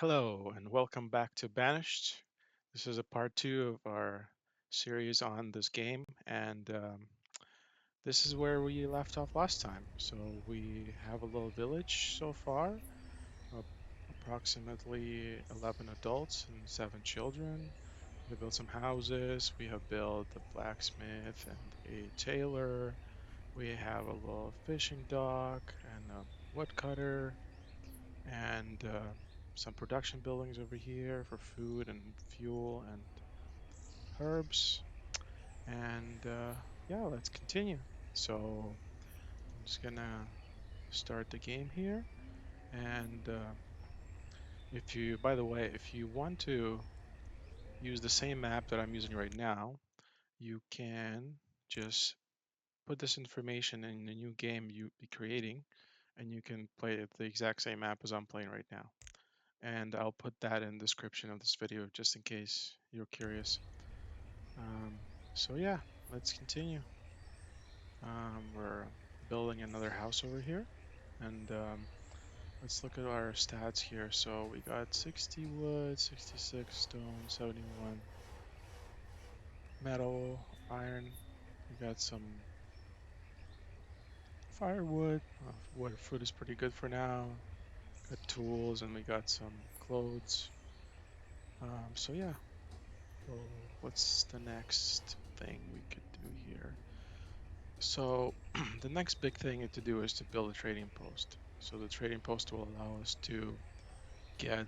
Hello, and welcome back to Banished. This is a part two of our series on this game, and this is where we left off last time. So we have a little village so far, uh, approximately 11 adults and 7 children. We built some houses, we have built a blacksmith and a tailor, we have a little fishing dock and a woodcutter and some production buildings over here for food and fuel and herbs. And yeah, let's continue. So I'm just gonna start the game here. And if you, by the way, if you want to use the same map that I'm using right now, you can just put this information in the new game you be creating, and you can play the exact same map as I'm playing right now. And I'll put that in the description of this video just in case you're curious. Um, so yeah, let's continue. We're building another house over here, and let's look at our stats here. So we got 60 wood, 66 stone, 71 metal, iron. We got some firewood. Wood food is pretty good for now. Got tools, and we got some clothes. So yeah, so what's the next thing we could do here? So the next big thing to do is to build a trading post. So the trading post will allow us to get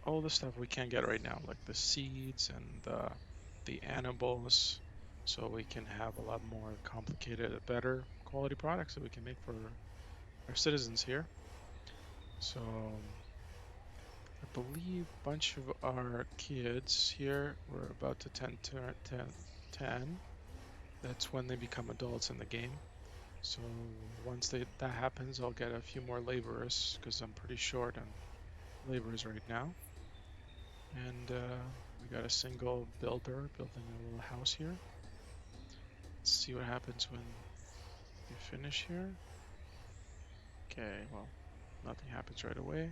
all the stuff we can't get right now, like the seeds and the animals, so we can have a lot more complicated, better quality products that we can make for our citizens here. So I believe a bunch of our kids here were about to 10. That's when they become adults in the game. So once that happens, I'll get a few more laborers because I'm pretty short on laborers right now. And we got a single builder building a little house here. Let's see what happens when we finish here. Okay, well, nothing happens right away.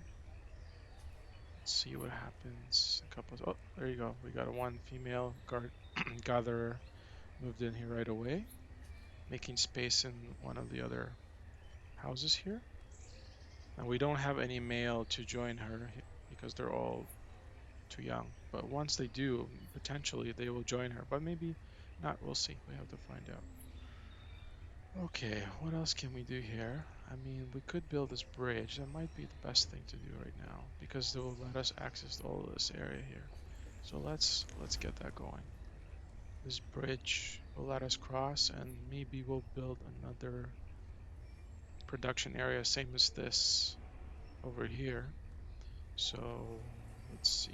Let's see what happens. Oh, there you go. We got a one female guard gatherer moved in here right away, making space in one of the other houses here. And we don't have any male to join her because they're all too young. But once they do, potentially they will join her. But maybe not. We'll see. We have to find out. Okay, what else can we do here? I mean, we could build this bridge. That might be the best thing to do right now because they will let us access all of this area here. So let's get that going. This bridge will let us cross, and maybe we'll build another production area, same as this over here. So let's see.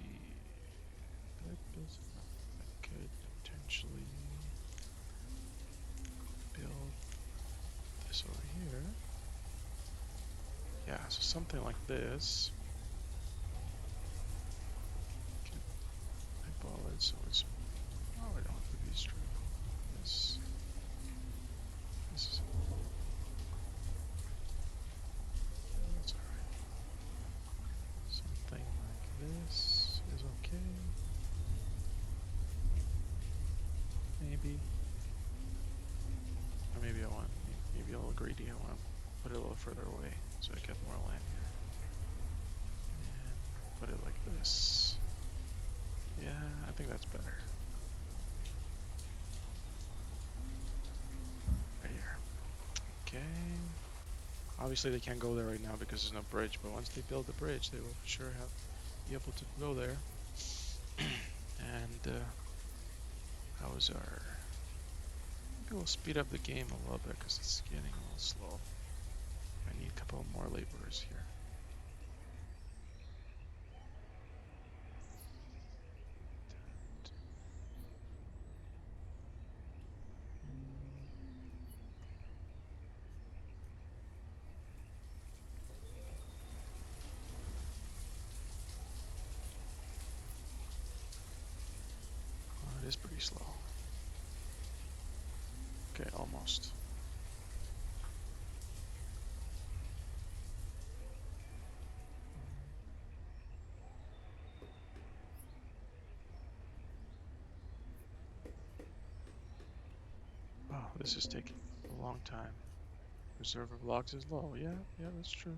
That builds enough. I could potentially build this over here. Yeah, so something like this. Could eyeball it so it's. Oh, I don't have to be straight. This. This is. That's alright. Something like this is okay. Maybe. Or maybe I want. Maybe a little greedy. I want to put it a little further away so I get more land here. And put it like this. Yeah, I think that's better. Right here. Okay. Obviously they can't go there right now because there's no bridge, but once they build the bridge, they will for sure be able to go there. And how's our... Maybe we'll speed up the game a little bit because it's getting a little slow. I need a couple more laborers here. Oh, it is pretty slow. Okay, almost. this is taking a long time. Reserve of logs is low. Yeah, yeah, that's true.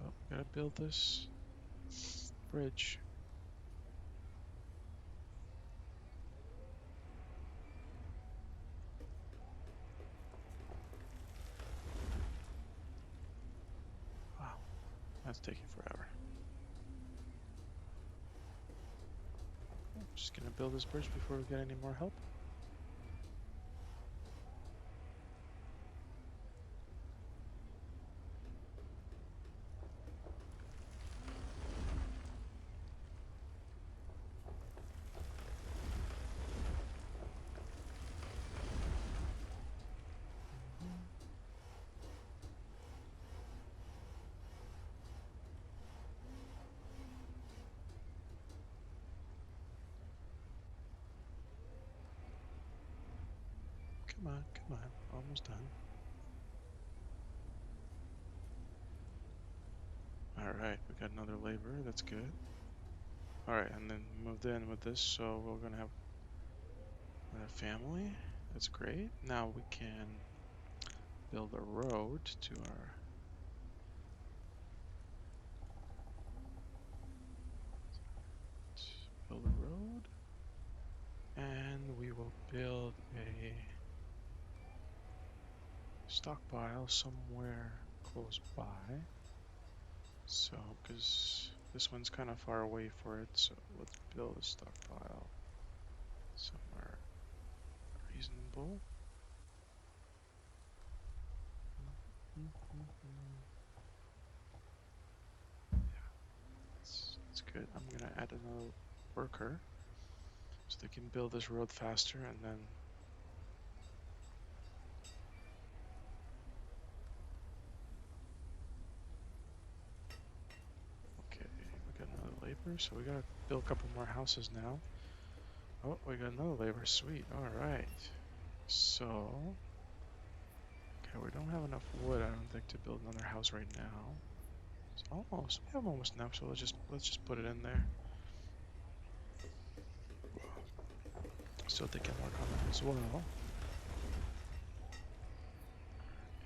Oh, gotta build this bridge. Wow, that's taking forever. I'm just gonna build this bridge before we get any more help. Come on, almost done. Alright, we got another laborer, that's good. Alright, and then moved in with this, so we're gonna have a family. That's great. Now we can build a road to our... Build a road. And we will build a stockpile somewhere close by. So, because this one's kind of far away for it, so let's build a stockpile somewhere reasonable. Yeah, that's good. I'm gonna add another worker so they can build this road faster, and then okay, we got another labor, so we gotta build a couple more houses now. Oh, we got another labor, sweet. All right, so okay, we don't have enough wood, I don't think, to build another house right now. It's almost, we have almost enough, so let's just put it in there so they can work on that as well.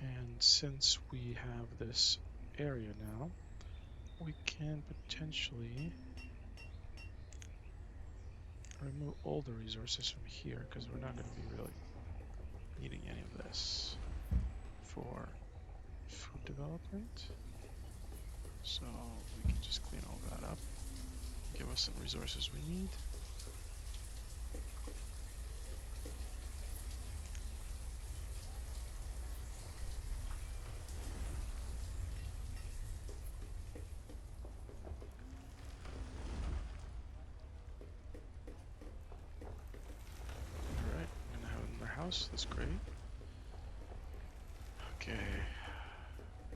And since we have this area now, we can potentially remove all the resources from here because we're not going to be really needing any of this for food development. So we can just clean all that up, give us some resources we need. Alright, I'm gonna have another house, that's great. Okay,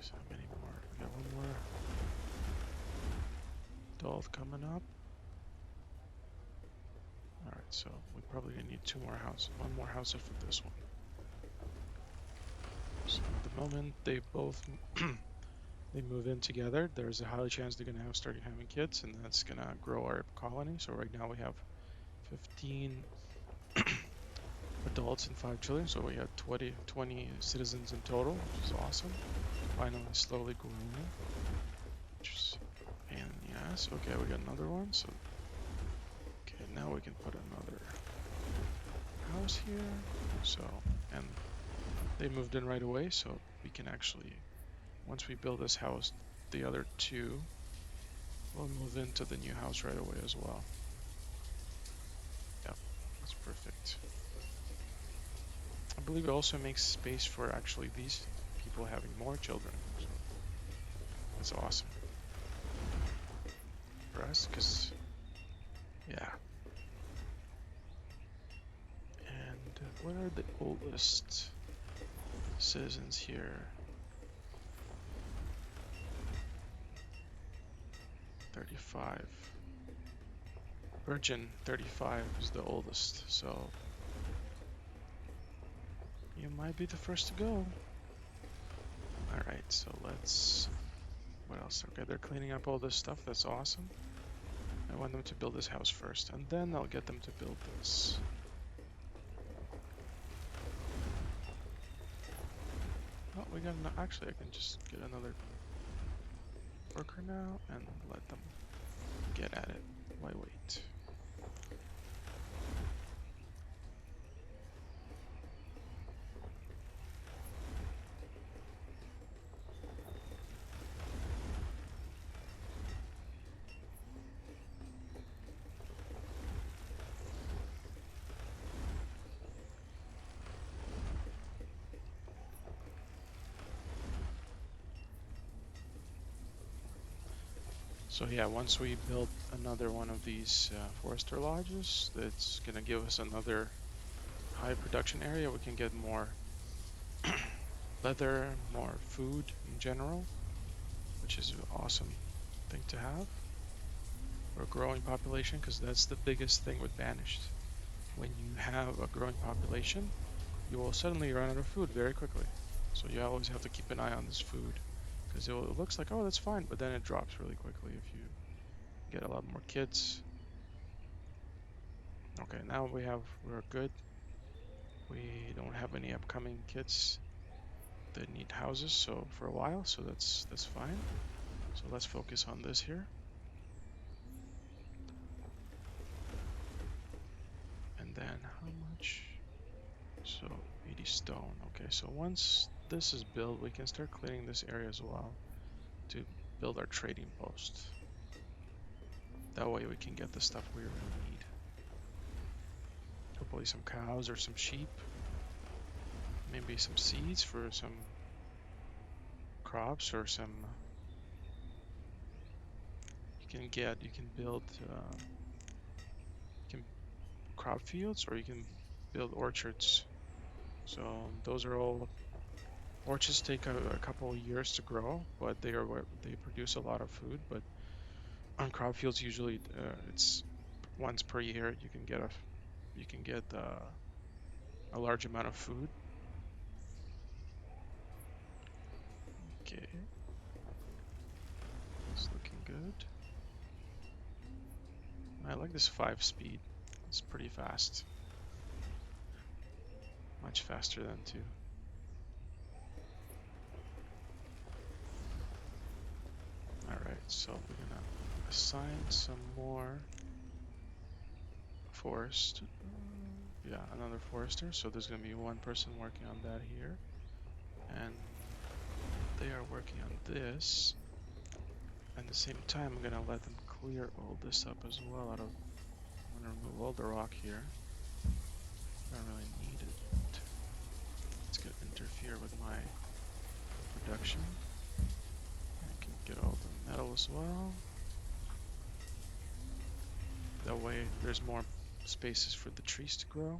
so how many more? We got one more adult coming up. Alright, so we probably need two more houses, one more house for this one. So at the moment they both they move in together, there's a high chance they're gonna start having kids, and that's gonna grow our colony. So right now we have 15 adults and 5 children, so we have 20 citizens in total, which is awesome. Finally, slowly growing. And yes, okay, we got another one. So okay, now we can put another house here. So, and they moved in right away, so we can actually, once we build this house, the other two will move into the new house right away as well. Yep, that's perfect. I believe it also makes space for actually these people having more children. So that's awesome for us, because yeah. And what are the oldest citizens here? 35. Virgin 35 is the oldest, so you might be the first to go. Alright, so let's what else? Okay, they're cleaning up all this stuff. That's awesome. I want them to build this house first, and then I'll get them to build this. Oh, we got actually, I can just get another worker now and let them get at it. Why wait? So yeah, once we build another one of these forester lodges, that's gonna give us another high production area. We can get more leather, more food in general, which is an awesome thing to have for a growing population, because that's the biggest thing with Banished. When you have a growing population, you will suddenly run out of food very quickly. So you always have to keep an eye on this food, because it looks like, oh, that's fine, but then it drops really quickly if you get a lot more kids. Okay, now we're good. We don't have any upcoming kids that need houses so for a while, so that's fine. So let's focus on this here. And then how much? So 80 stone. Okay, so once this is built, we can start clearing this area as well to build our trading post. That way we can get the stuff we really need. Hopefully some cows or some sheep. Maybe some seeds for some crops or some you can build you can crop fields, or you can build orchards. So those are all orchards take a couple of years to grow, but they produce a lot of food. But on crop fields, usually it's once per year you can get a large amount of food. Okay, it's looking good. I like this 5 speed. It's pretty fast. Much faster than 2. Alright, so we're gonna assign some more forest. Yeah, another forester. So there's gonna be one person working on that here. And they are working on this. At the same time, I'm gonna let them clear all this up as well. I'm gonna remove all the rock here. I don't really need it. It's gonna interfere with my production. I can get all the metal as well. That way there's more spaces for the trees to grow.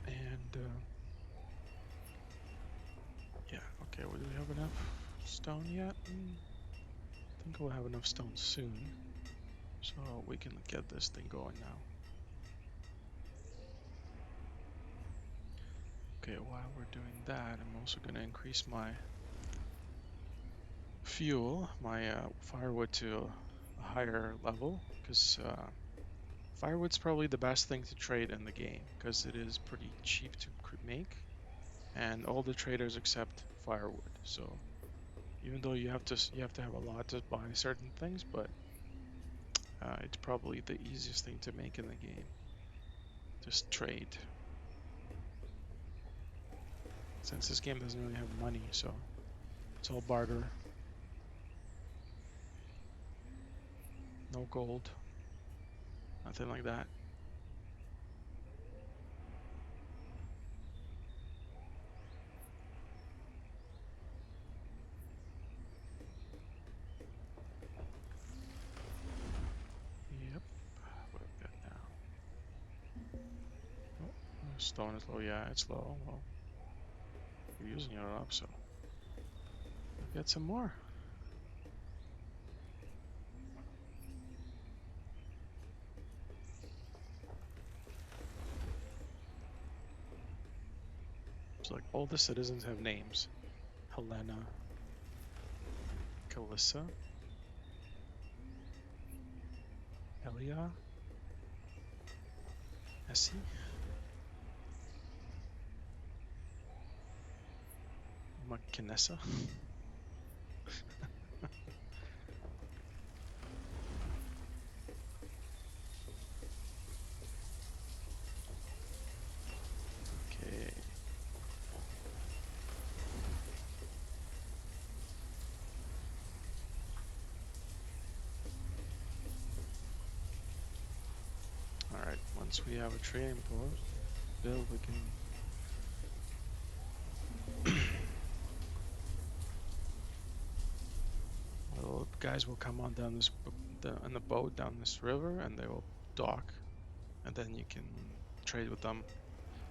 And yeah, okay, well, do we have enough stone yet? I think we'll have enough stone soon. So we can get this thing going now. Okay, while we're doing that, I'm also going to increase my fuel, my firewood to a higher level, because firewood's probably the best thing to trade in the game, because it is pretty cheap to make, and all the traders accept firewood. So even though you have to have a lot to buy certain things, but it's probably the easiest thing to make in the game. Just trade. Since this game doesn't really have money, so it's all barter. No gold. Nothing like that. Yep. What have we got now? Oh, stone is low. Yeah, it's low. Well, we're using it up, so we'll get some more. So like all the citizens have names. Helena, Kalissa, Elia, Essie, Makinessa. Okay. Alright, once we have a trading post built, we can little guys will come on down this on the boat down this river, and they will dock, and then you can trade with them.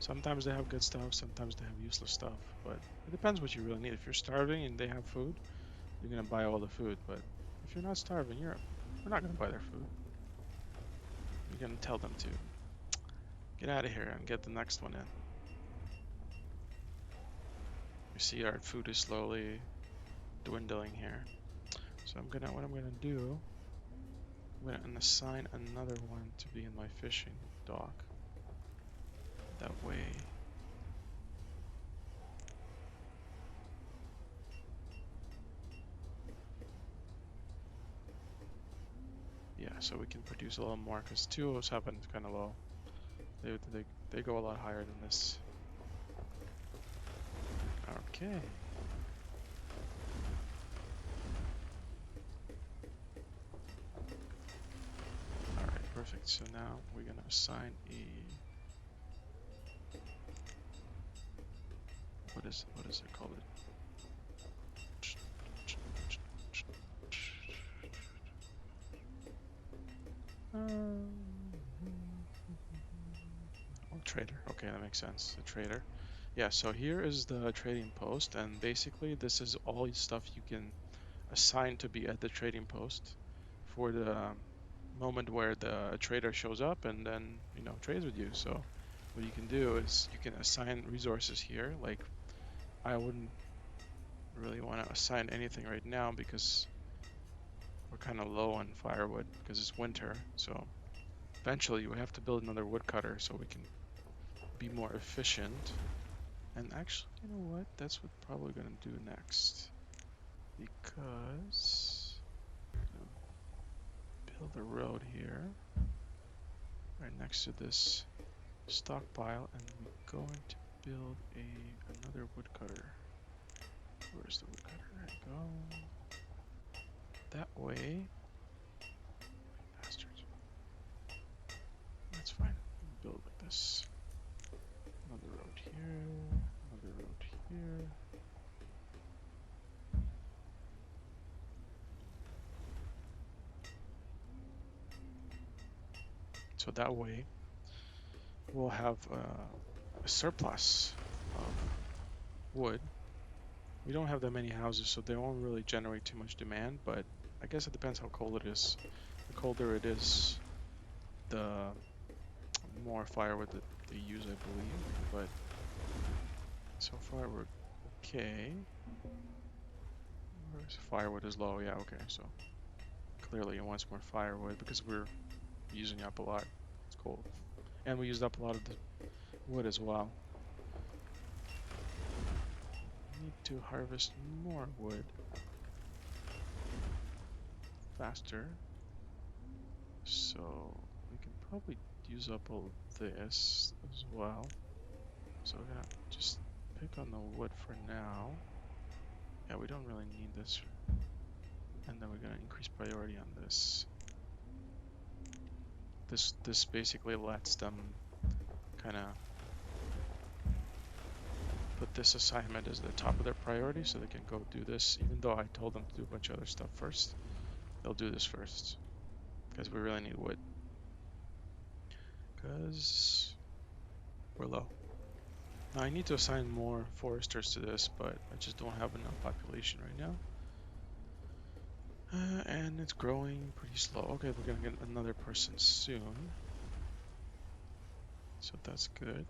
Sometimes they have good stuff, sometimes they have useless stuff, but it depends what you really need. If you're starving and they have food, you're gonna buy all the food. But if you're not starving, we're not gonna buy their food. You're gonna tell them to get out of here and get the next one in. You see our food is slowly dwindling here. So what I'm gonna do, I'm gonna assign another one to be in my fishing dock. That way. Yeah, so we can produce a little more, because 2 of us happen kind of low. They go a lot higher than this. Okay. Alright, perfect. So now we're gonna assign what is it called? Oh, trader. Okay, that makes sense. The trader. Yeah, so here is the trading post, and basically this is all stuff you can assign to be at the trading post for the moment where the trader shows up and then, trades with you. So what you can do is you can assign resources here. Like, I wouldn't really want to assign anything right now because we're kind of low on firewood because it's winter. So eventually we have to build another woodcutter so we can be more efficient. And actually, you know what? That's what probably gonna do next, because build a road here right next to this stockpile, and we're going to build another woodcutter. Where's the woodcutter? There you go. That way, bastards. That's fine. Build like this. Another road here. Another road here. So that way, we'll have a surplus of wood. We don't have that many houses, so they won't really generate too much demand, but I guess it depends how cold it is. The colder it is, the more firewood that they use, I believe, but so far we're okay. Firewood is low, yeah, okay, so clearly it wants more firewood because we're using up a lot. It's cold. And we used up a lot of the wood as well. Need to harvest more wood faster. So we can probably use up all of this as well. So we're gonna just pick on the wood for now. Yeah, we don't really need this. And then we're gonna increase priority on this. This basically lets them kind of put this assignment as the top of their priority so they can go do this, even though I told them to do a bunch of other stuff first. They'll do this first because we really need wood, because we're low. Now I need to assign more foresters to this, but I just don't have enough population right now. And it's growing pretty slow. Okay, we're gonna get another person soon, so that's good.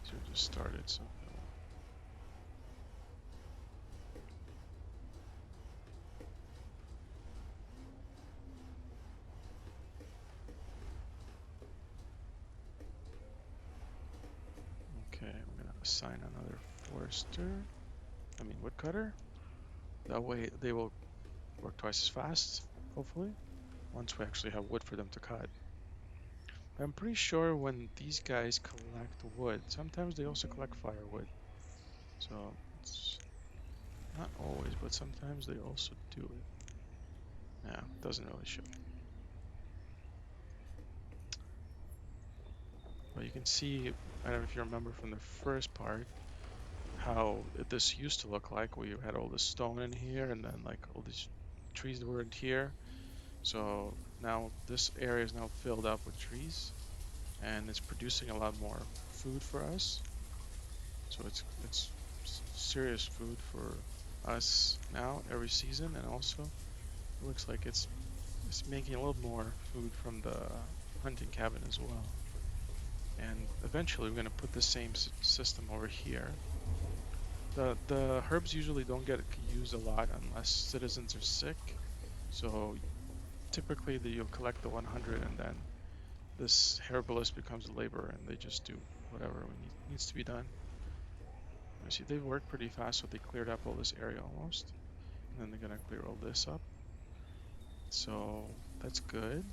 So we just started, so assign another forester. I mean woodcutter. That way they will work twice as fast, hopefully, once we actually have wood for them to cut. I'm pretty sure when these guys collect wood, sometimes they also collect firewood. So it's not always, but sometimes they also do it. Yeah, it doesn't really show. But you can see, I don't know if you remember from the first part, how this used to look like. We had all this stone in here and then like all these trees that weren't here. So now this area is now filled up with trees and it's producing a lot more food for us. So it's serious food for us now every season, and also it looks like it's making a little more food from the hunting cabin as well. And eventually we're going to put the same system over here. The herbs usually don't get used a lot unless citizens are sick. So typically you'll collect the 100 and then this herbalist becomes a laborer and they just do whatever needs to be done. You see, they work pretty fast, so they cleared up all this area almost. And then they're gonna clear all this up. So that's good.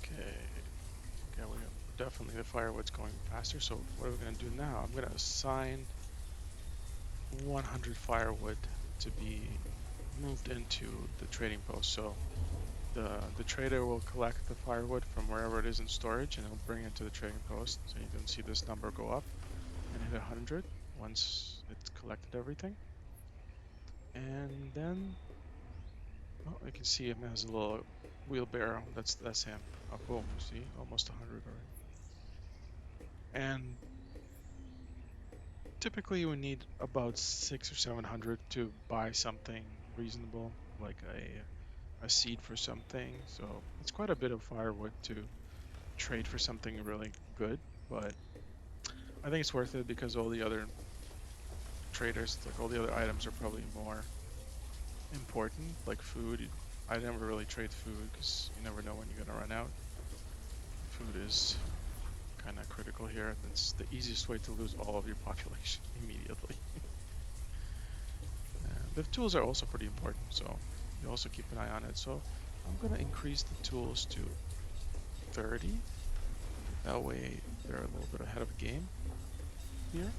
Okay. Okay, we have definitely the firewood's going faster. So what are we gonna do now? I'm gonna assign 100 firewood to be moved into the trading post. So the trader will collect the firewood from wherever it is in storage and he'll bring it to the trading post. So you can see this number go up and hit 100 once it's collected everything. And then, oh, I can see him has a little wheelbarrow. That's him. Oh, boom, you see, almost 100 already. And typically we need about 6 or 700 to buy something reasonable, like a seed for something. So it's quite a bit of firewood to trade for something really good, but I think it's worth it because all the other traders, like all the other items, are probably more important, like food. I never really trade food because you never know when you're gonna run out. Food is kind of critical here. That's the easiest way to lose all of your population immediately. The tools are also pretty important, so you also keep an eye on it. So I'm gonna increase the tools to 30. That way they're a little bit ahead of the game here.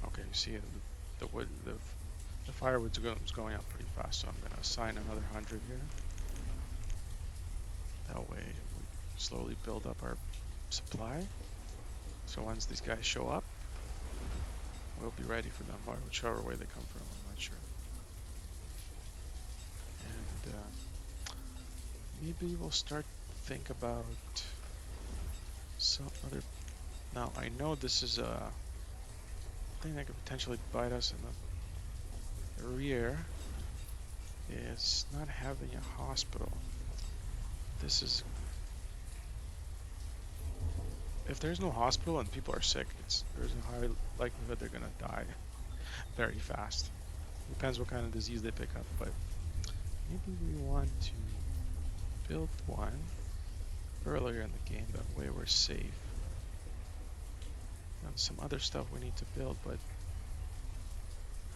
Okay, you see the wood, the firewood's going up pretty fast, so I'm gonna assign another 100 here. That way we slowly build up our supply. So once these guys show up, we'll be ready for them, or whichever way they come from, I'm not sure. And maybe we'll start to think about some other. Now I know this is a thing that could potentially bite us in the rear. Is not having a hospital. This is if there's no hospital and people are sick, there's a high likelihood they're gonna die very fast. Depends what kind of disease they pick up, but maybe we want to build one earlier in the game, that way we're safe. And some other stuff we need to build, but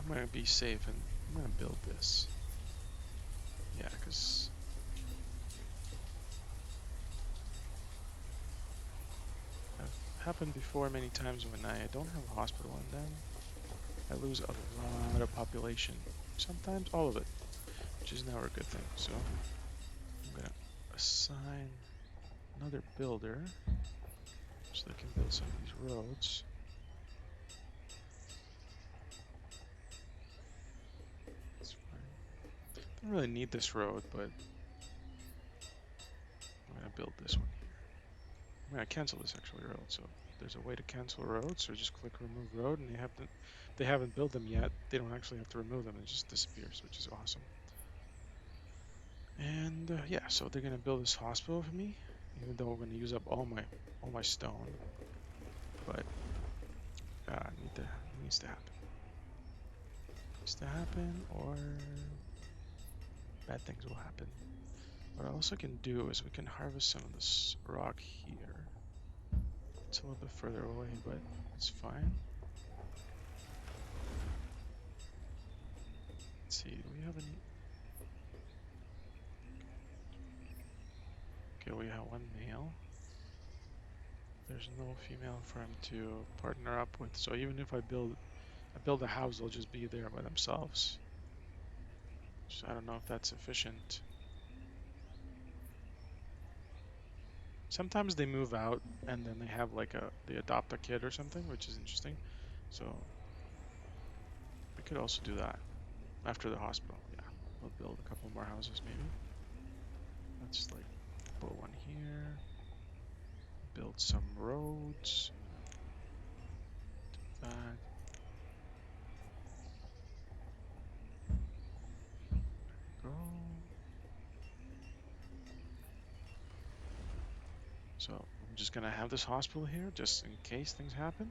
I'm gonna be safe and I'm gonna build this. Yeah, because I've happened before many times when I don't have a hospital and then I lose a lot of population. Sometimes all of it, which is never a good thing. So I'm gonna assign another builder so they can build some of these roads. That's fine. Don't really need this road, but I'm gonna build this one here. I'm gonna cancel this actually road. So there's a way to cancel roads. So just click remove road, and they haven't built them yet. They don't actually have to remove them. It just disappears, which is awesome. And yeah, so they're gonna build this hospital for me, even though we're gonna use up all my stone. But needs to happen. Needs to happen, or bad things will happen. What I also can do is we can harvest some of this rock here. It's a little bit further away, but it's fine. Let's see, do we have any? Okay, we have one male. There's no female for him to partner up with. So even if I build a house, they'll just be there by themselves. So I don't know if that's sufficient. Sometimes they move out and then they have like they adopt a kid or something, which is interesting. So we could also do that after the hospital. Yeah, we'll build a couple more houses maybe. Let's like put one here, build some roads. That. Go. So I'm just gonna have this hospital here just in case things happen.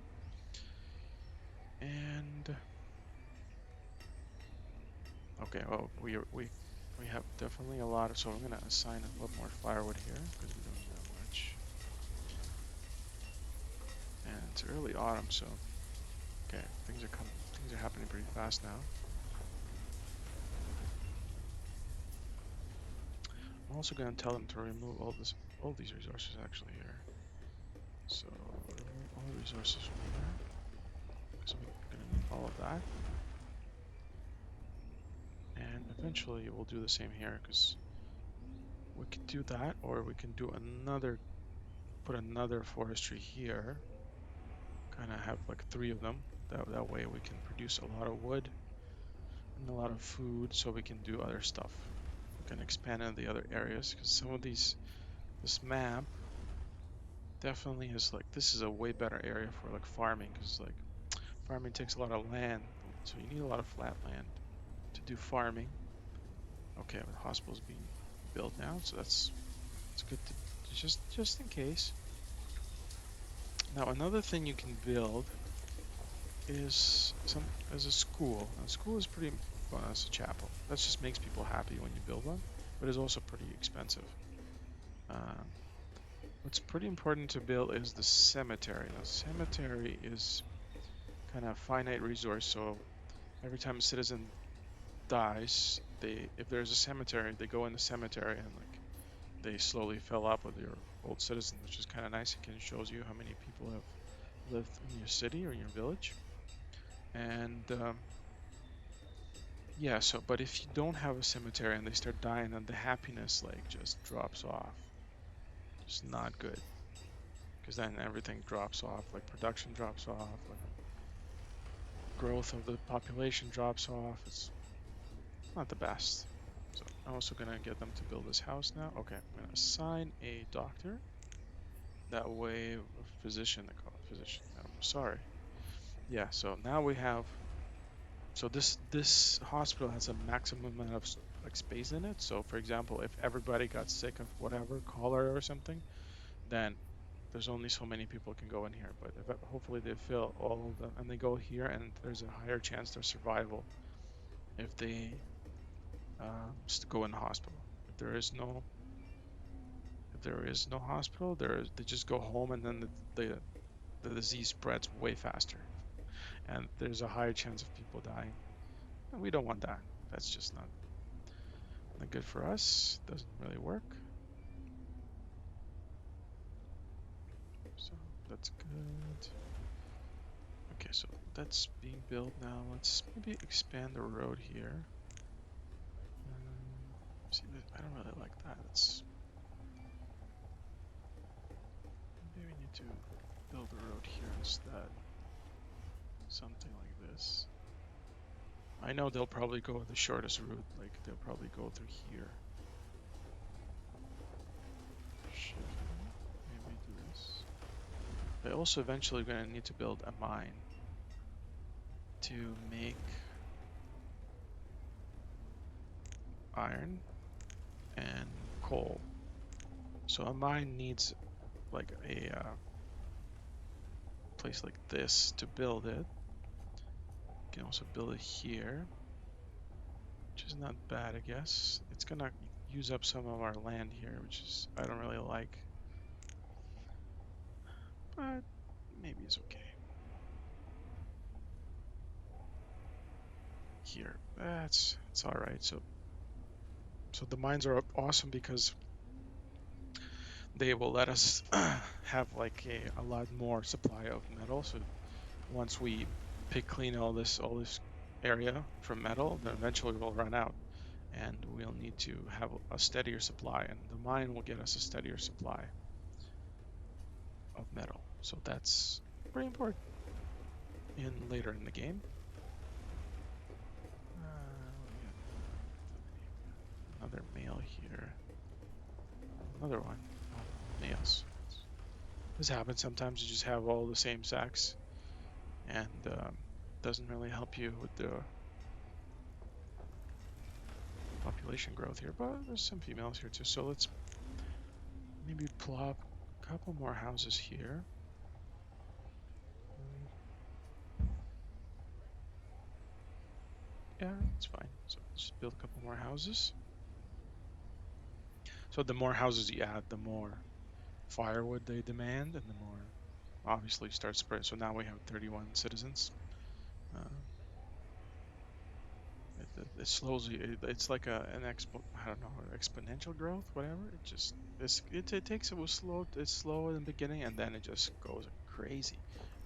And okay, well we have definitely a lot of, so I'm gonna assign a little more firewood here because we don't need that much. And it's early autumn, so okay, things are happening pretty fast now. I'm also gonna tell them to remove all these resources actually here. So remove all the resources from here. So we're gonna need all of that. And eventually we'll do the same here because we could do that, or we can do put another forestry here. Kind of have like 3 of them. That way we can produce a lot of wood and a lot of food, so we can do other stuff. We can expand in the other areas because some of this map definitely is like, this is a way better area for like farming, because like farming takes a lot of land, so you need a lot of flat land to do farming. Okay, the hospital's being built now, so it's good to just in case. Now another thing you can build is a school. Now, school is pretty fun as a chapel. That just makes people happy when you build one, but it's also pretty expensive. Um, what's pretty important to build is the cemetery. Now, cemetery is kind of finite resource, so every time a citizen dies, if there's a cemetery, they go in the cemetery and like they slowly fill up with your old citizens, which is kind of nice. It can shows you how many people have lived in your city or your village. And yeah, so but if you don't have a cemetery and they start dying, then the happiness like just drops off. It's not good. Because then everything drops off, like production drops off, like growth of the population drops off. It's not the best. So I'm also gonna get them to build this house now. Okay, I'm gonna assign a doctor. That way, a physician, they call it physician. I'm sorry. Yeah, so now we have, so this hospital has a maximum amount of like space in it. So for example, if everybody got sick of whatever, cholera or something, then there's only so many people can go in here. But if hopefully they fill all of them and they go here, and there's a higher chance of survival if they go in the hospital. If there is no hospital, they just go home, and then the disease spreads way faster, and there's a higher chance of people dying. And we don't want that. That's just not good for us. Doesn't really work. So that's good. Okay, so that's being built now. Let's maybe expand the road here. See, I don't really like that. Maybe we need to build a road here instead. Something like this. I know they'll probably go the shortest route. Like they'll probably go through here. Maybe do this. But also eventually we're gonna need to build a mine to make iron and coal. So a mine needs like place like this to build it. You can also build it here, which is not bad, I guess. It's gonna use up some of our land here, which is I don't really like, but maybe it's okay. Here, it's all right. So the mines are awesome because they will let us have like a lot more supply of metal. So once we pick clean all this area from metal, then eventually we'll run out, and we'll need to have a steadier supply, and the mine will get us a steadier supply of metal. So that's pretty important in later in the game. Another male here. Another one. Oh, males. This happens sometimes. You just have all the same sacks, and doesn't really help you with the population growth here. But there's some females here too. So let's maybe plop a couple more houses here. Yeah, it's fine. So just build a couple more houses. So the more houses you add, the more firewood they demand, and the more obviously start spreading. So now we have 31 citizens. It slowly, it's like an I don't know, exponential growth, whatever. It takes it's slow in the beginning, and then it just goes crazy.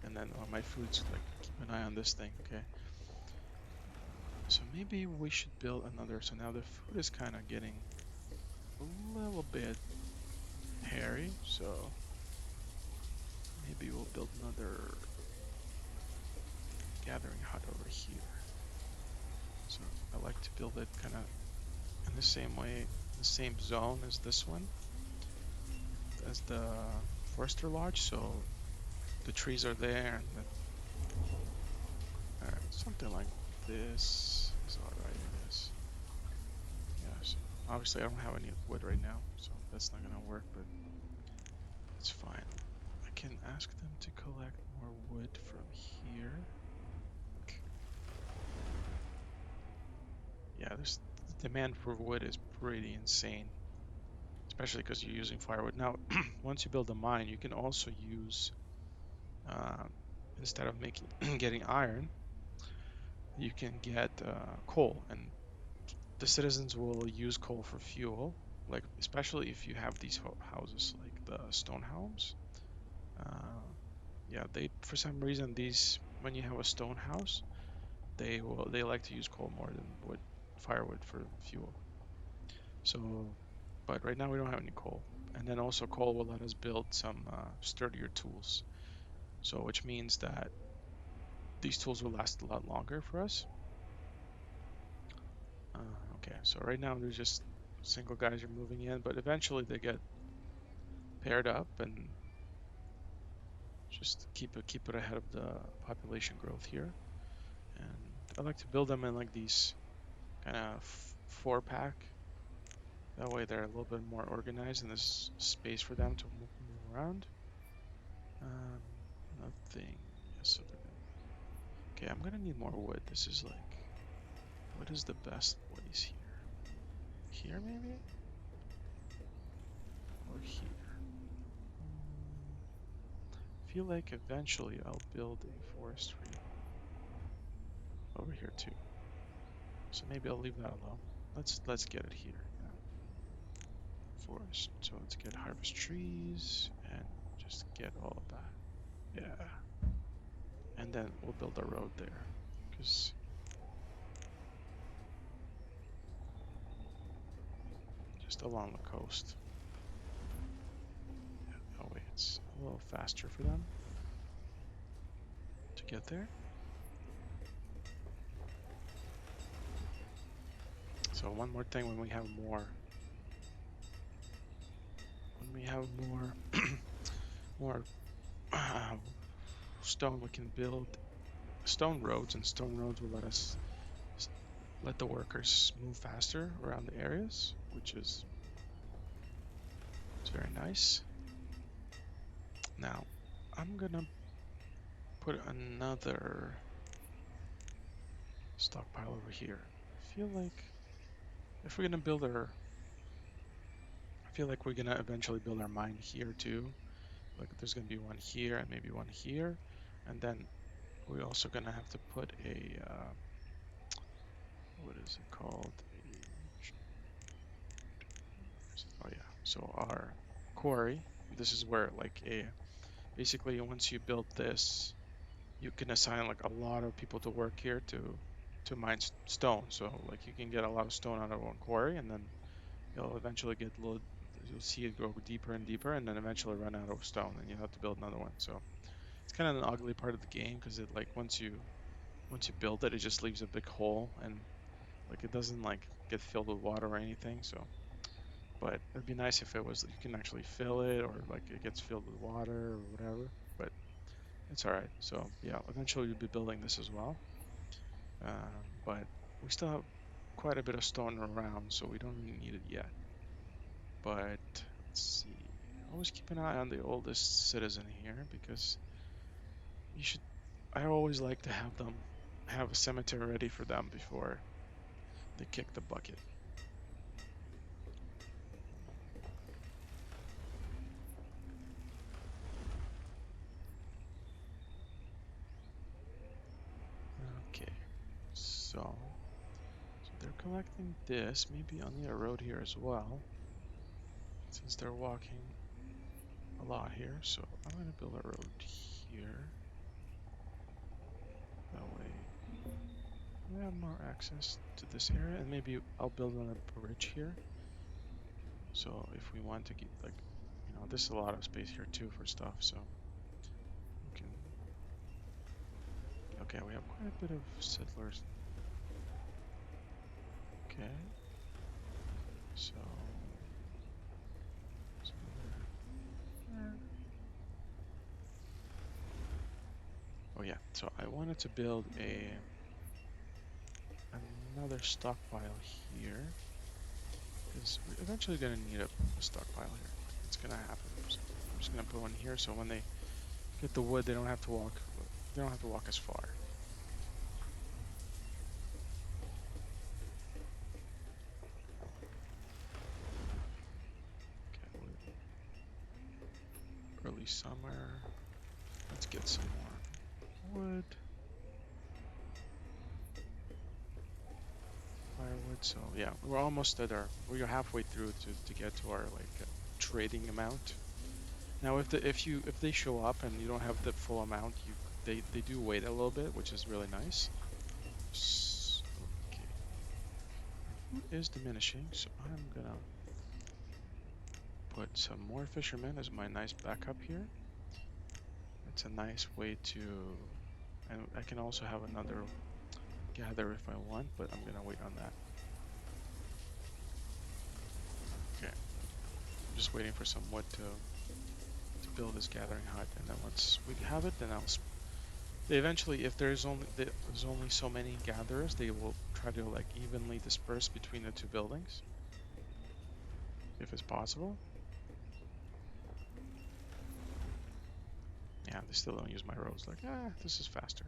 And then my food's like, keep an eye on this thing, okay? So maybe we should build another. So now the food is kind of getting a little bit hairy, so maybe we'll build another gathering hut over here. So I like to build it kind of in the same way, the same zone as this one, as the Forester Lodge. So the trees are there, and something like this is all right, I guess. Yeah, so obviously I don't have any wood right now, so that's not gonna work, but it's fine. I can ask them to collect more wood from here. Yeah, the demand for wood is pretty insane, especially because you're using firewood. Now, once you build a mine, you can also use, uh, instead of making getting iron, you can get coal, and the citizens will use coal for fuel. Like especially if you have these houses like the stone homes. Yeah, they for some reason these when you have a stone house, they like to use coal more than firewood for fuel. So, but right now we don't have any coal. And then also coal will let us build some sturdier tools. So, which means that these tools will last a lot longer for us. Okay, so right now there's just single guys are moving in, but eventually they get paired up and just keep it ahead of the population growth here. And I like to build them in like these kind of 4-pack. That way they're a little bit more organized and there's space for them to move around. Nothing. Yes, so okay, I'm gonna need more wood. This is like, what is the best place here? Here maybe? Or here? I feel like eventually I'll build a forestry over here too. So maybe I'll leave that alone. Let's get it here. Yeah. Forest. So let's get harvest trees and just get all of that. Yeah. And then we'll build a road there. Because just along the coast. Yeah, oh wait, it's a little faster for them to get there. So one more thing, when we have more more stone, we can build stone roads, and stone roads will let the workers move faster around the areas, which is it's very nice. Now I'm gonna put another stockpile over here. I feel like if we're gonna build our, I feel like we're gonna eventually build our mine here too. Like there's gonna be one here and maybe one here, and then we're also gonna have to put a what is it called? Oh yeah. So our quarry. This is where like a basically once you build this, you can assign like a lot of people to work here to mine stone. So like you can get a lot of stone out of one quarry, and then you'll eventually get little. You'll see it go deeper and deeper, and then eventually run out of stone, and you have to build another one. So it's kind of an ugly part of the game because it like once you build it, it just leaves a big hole, and like it doesn't like get filled with water or anything. So, but it'd be nice if it was you can actually fill it or like it gets filled with water or whatever. But it's all right. So yeah, eventually we'll be building this as well. But we still have quite a bit of stone around, so we don't really need it yet. But let's see. Always keep an eye on the oldest citizen here because you should. I always like to have them have a cemetery ready for them before they kick the bucket. Okay, so they're collecting this, maybe on the road here as well, since they're walking a lot here. So I'm gonna build a road here. That way we have more access to this area, and maybe I'll build on a bridge here. So if we want to get like, there's a lot of space here too for stuff. So we can. Okay, we have quite a bit of settlers. Okay, so there. Oh yeah, so I wanted to build another stockpile here because we're eventually gonna need a stockpile here. It's gonna happen. So I'm just gonna put one here so when they get the wood, they don't have to walk. They don't have to walk as far. Okay, early summer. Let's get some more wood, firewood. So yeah, we're almost at we're halfway through to get to our like trading amount. Now, if they show up and you don't have the full amount, they do wait a little bit, which is really nice. Okay, our food is diminishing, so I'm gonna put some more fishermen as my nice backup here. It's a nice way to, and I can also have another gather if I want, but I'm gonna wait on that. Okay, I'm just waiting for some wood to build this gathering hut, and then once we have it, then they eventually, if there's only so many gatherers, they will try to like evenly disperse between the two buildings, if it's possible. Yeah, they still don't use my roads. Like, this is faster.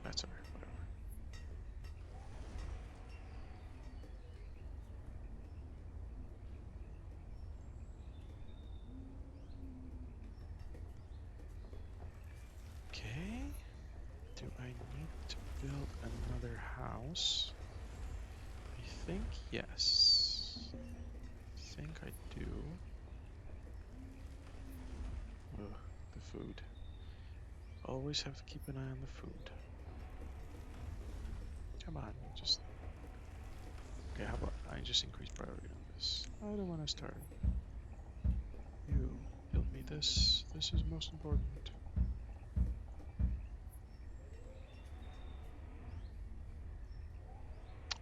That's alright, whatever. Okay. Do I need to build another house? I think yes. I think I do. Ugh, the food. Always have to keep an eye on the food. Come on, just. Okay, how about I just increase priority on this? I don't want to start. You build me this. This is most important.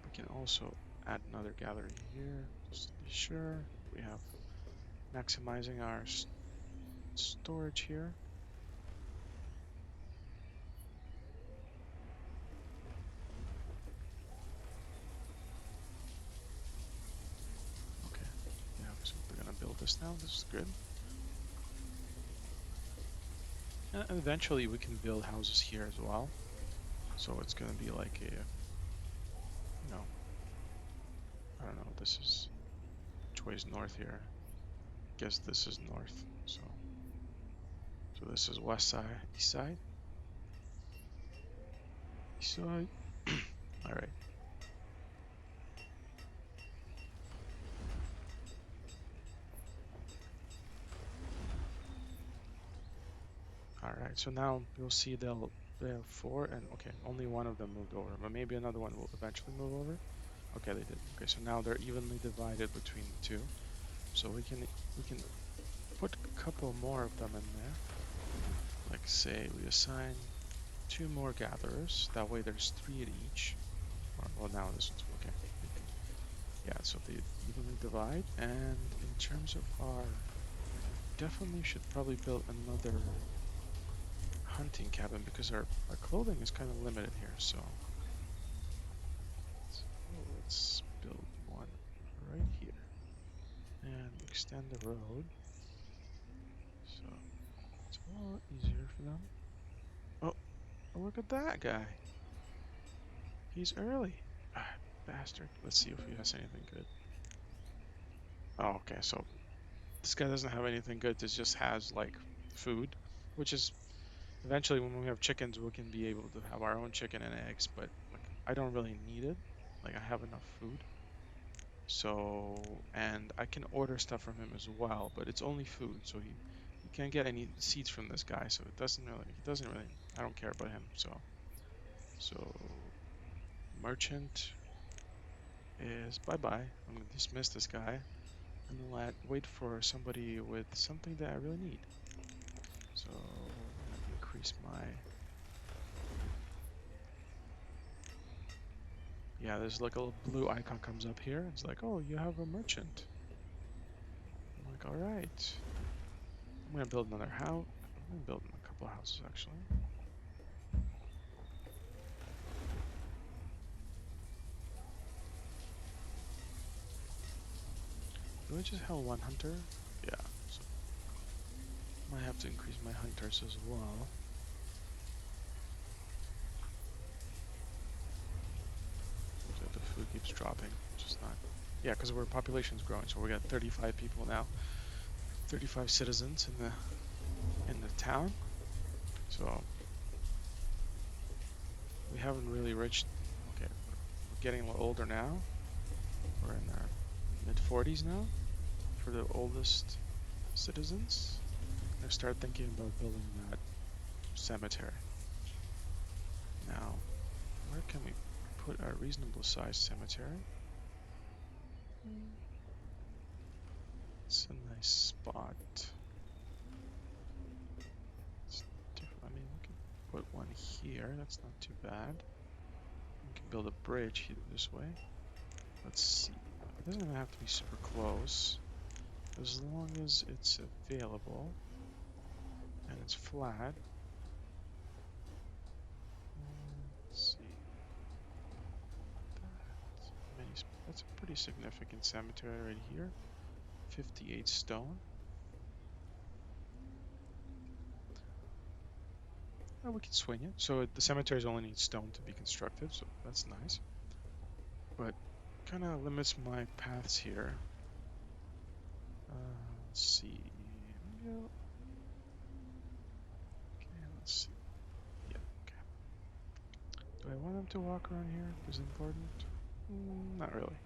We can also add another gallery here, just to be sure. We have maximizing our storage here. Okay, yeah, so we're gonna build this now. This is good. And eventually we can build houses here as well. So it's gonna be like a, I don't know, this is, which way is north here? Guess this is north. So this is west side, east side, east side. All right. All right. So now you'll see they have four, and okay, only one of them moved over, but maybe another one will eventually move over. Okay, they did. Okay, so now they're evenly divided between the two. So we can put a couple more of them in there. Like say we assign two more gatherers. That way there's three at each. Well, now this one's okay. Yeah, so they evenly divide. And in terms of our, definitely should probably build another hunting cabin because our clothing is kind of limited here. So let's build one right here and extend the road. So it's a lot easier for them. Oh, look at that guy. He's early. Ah, bastard. Let's see if he has anything good. Oh, okay. So this guy doesn't have anything good. This just has like food, which is eventually when we have chickens, we can be able to have our own chicken and eggs. But like, I don't really need it. Like, I have enough food. So, and I can order stuff from him as well, but it's only food. So he can't get any seeds from this guy. So he doesn't really, I don't care about him. So merchant is bye-bye. I'm gonna dismiss this guy and wait for somebody with something that I really need. So I'm gonna increase my, yeah, there's like a little blue icon comes up here. It's like, oh, you have a merchant. I'm like, all right. I'm gonna build another house. I'm gonna build a couple of houses actually. Do I just have one hunter? Yeah, so might have to increase my hunters as well. So the food keeps dropping, which is not. Yeah, because our population's growing, so we got 35 people now, 35 citizens in the town. So we haven't really reached. Okay, we're getting a little older now. We're in our mid 40s now for the oldest citizens. I start thinking about building that cemetery. Now, where can we put a reasonable sized cemetery? It's a nice spot. I mean, we could put one here. That's not too bad. We can build a bridge here this way. Let's see. It doesn't even have to be super close, as long as it's available and it's flat. Let's see. That's a pretty significant cemetery right here. 58 stone. Oh, we can swing it. So the cemeteries only need stone to be constructed, so that's nice. But kind of limits my paths here. Let's see. Yeah. Okay, let's see. Yeah, okay. Do I want them to walk around here? Is it important? Not really.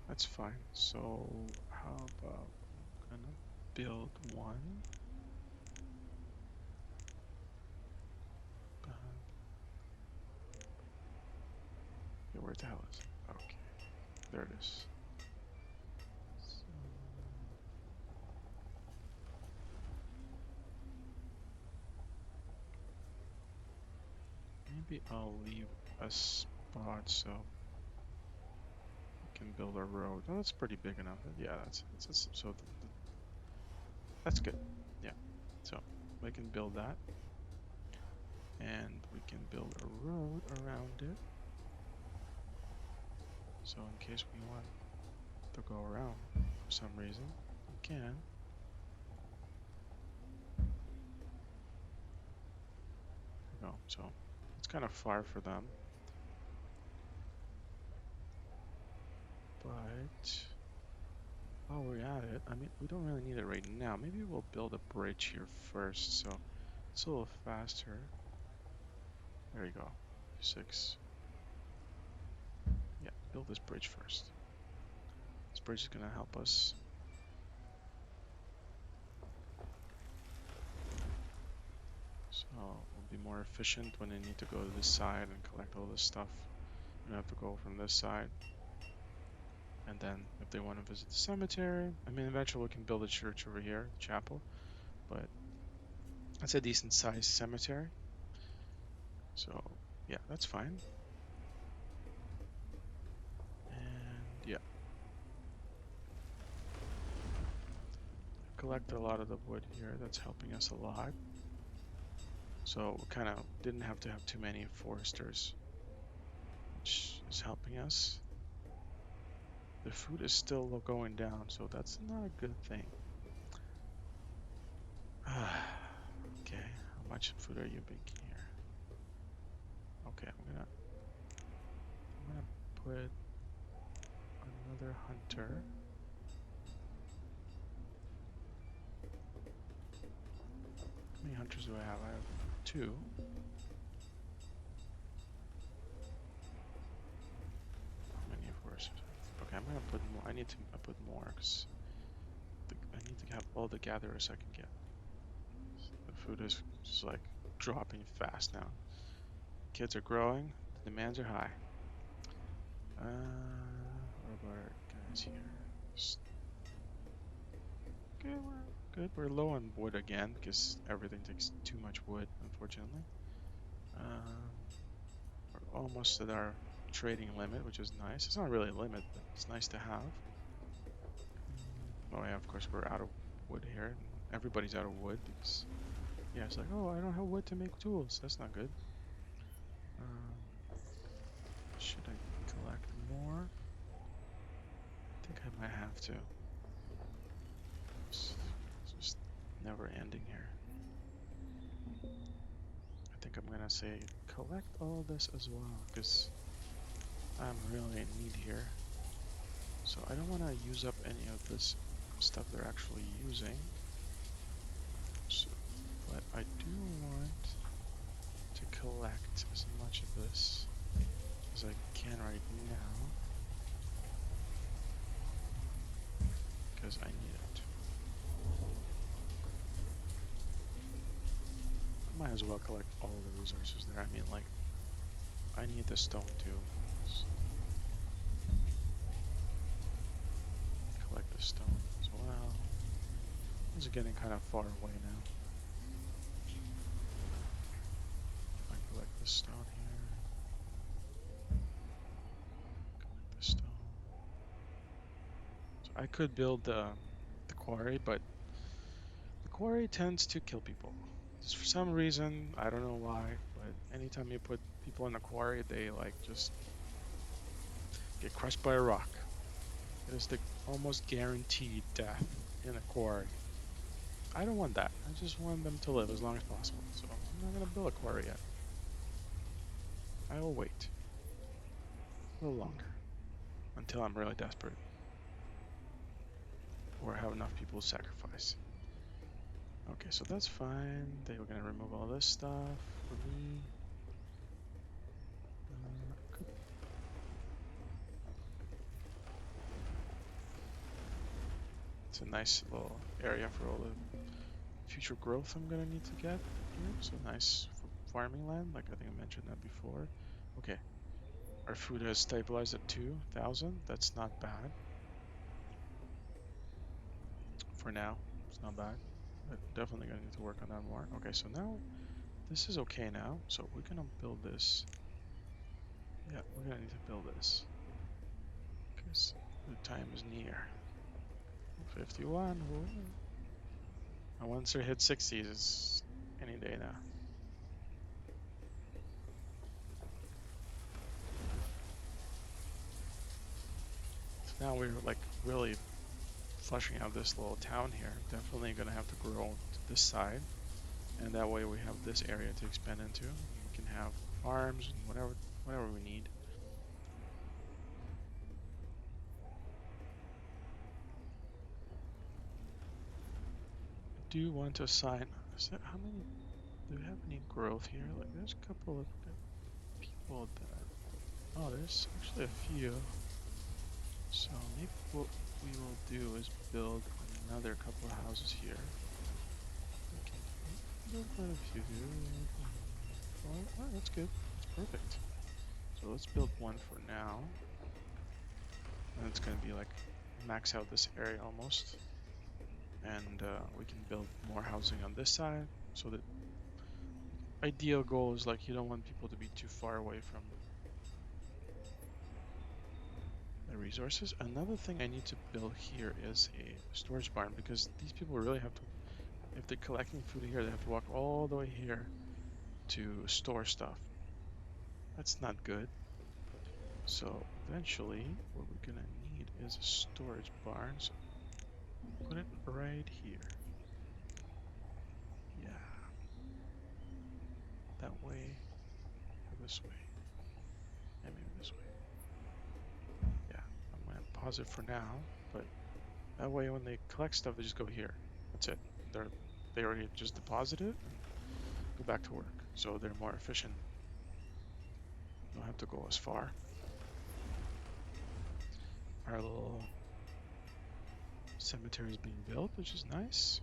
That's fine. So how about I'm gonna build one behind. Okay, where the hell is it? Okay, there it is. So maybe I'll leave a spot so we can build a road. Oh, that's pretty big enough. Yeah, that's so that's good. Yeah, so we can build that, and we can build a road around it. So in case we want to go around for some reason, we can. go. So it's kind of far for them. But while we're at it, I mean, we don't really need it right now. Maybe we'll build a bridge here first, so it's a little faster. There you go. 6. Yeah, build this bridge first. This bridge is gonna help us. So we'll be more efficient when they need to go to this side and collect all this stuff. We have to go from this side. And then if they want to visit the cemetery, I mean, eventually we can build a church over here, chapel, but it's a decent sized cemetery. So yeah, that's fine. And yeah, collected a lot of the wood here. That's helping us a lot. So we kind of didn't have to have too many foresters, which is helping us. The food is still going down, so that's not a good thing. Okay, how much food are you making here? Okay, I'm gonna put another hunter. How many hunters do I have? I have 2. How many foresters? Okay, I'm gonna put more. I need to put more because I need to have all the gatherers I can get. The food is just like dropping fast now. Kids are growing. The demands are high. What about our guys here? Okay, we're good. We're low on wood again because everything takes too much wood, unfortunately. We're almost at our trading limit, which is nice. It's not really a limit, but it's nice to have. Oh yeah, of course we're out of wood here. Everybody's out of wood because yeah, it's like, oh, I don't have wood to make tools. That's not good. Should I collect more? I think I might have to. It's just never ending here. I think I'm gonna say collect all this as well because I'm really in need here. So I don't want to use up any of this stuff they're actually using. So, but I do want to collect as much of this as I can right now because I need it. I might as well collect all the resources there. I mean, like, I need the stone too. So collect the stone as well. This is getting kind of far away now. I collect the stone here. Collect the stone. So I could build the quarry, but the quarry tends to kill people. Just for some reason, I don't know why, but anytime you put people in a quarry, they like just get crushed by a rock. It is the almost guaranteed death in a quarry. I don't want that. I just want them to live as long as possible. So I'm not gonna build a quarry yet. I will wait a little longer until I'm really desperate or have enough people to sacrifice. Okay, so that's fine. They were gonna remove all this stuff for me. It's a nice little area for all the future growth I'm gonna need to get here. So nice farming land, like I think I mentioned that before. Okay, our food has stabilized at 2,000. That's not bad. For now, it's not bad. But definitely gonna need to work on that more. Okay, so now this is okay now. So we're gonna build this. Yeah, we're gonna need to build this because the time is near. 51. Whoa. And once we hit 60s, it's any day now. So now we're like really fleshing out this little town here. Definitely gonna have to grow to this side, and that way we have this area to expand into. can have farms and whatever we need. I do want to assign. How many? Do we have any growth here? Like, there's a couple of people that. Oh, there's actually a few. So maybe what we will do is build another couple of houses here. We can build quite a few here. Oh, that's good. That's perfect. So let's build one for now. And it's going to be like max out this area almost. And we can build more housing on this side. So the ideal goal is like you don't want people to be too far away from the resources. Another thing I need to build here is a storage barn because these people really have to, if they're collecting food here, they have to walk all the way here to store stuff. That's not good. So eventually what we're gonna need is a storage barn. So put it right here. Yeah, that way or this way. Yeah, maybe this way. Yeah, I'm gonna pause it for now, but that way when they collect stuff, they just go here. That's it. They already just deposit it and go back to work. So they're more efficient. Don't have to go as far. Our little cemetery is being built, which is nice.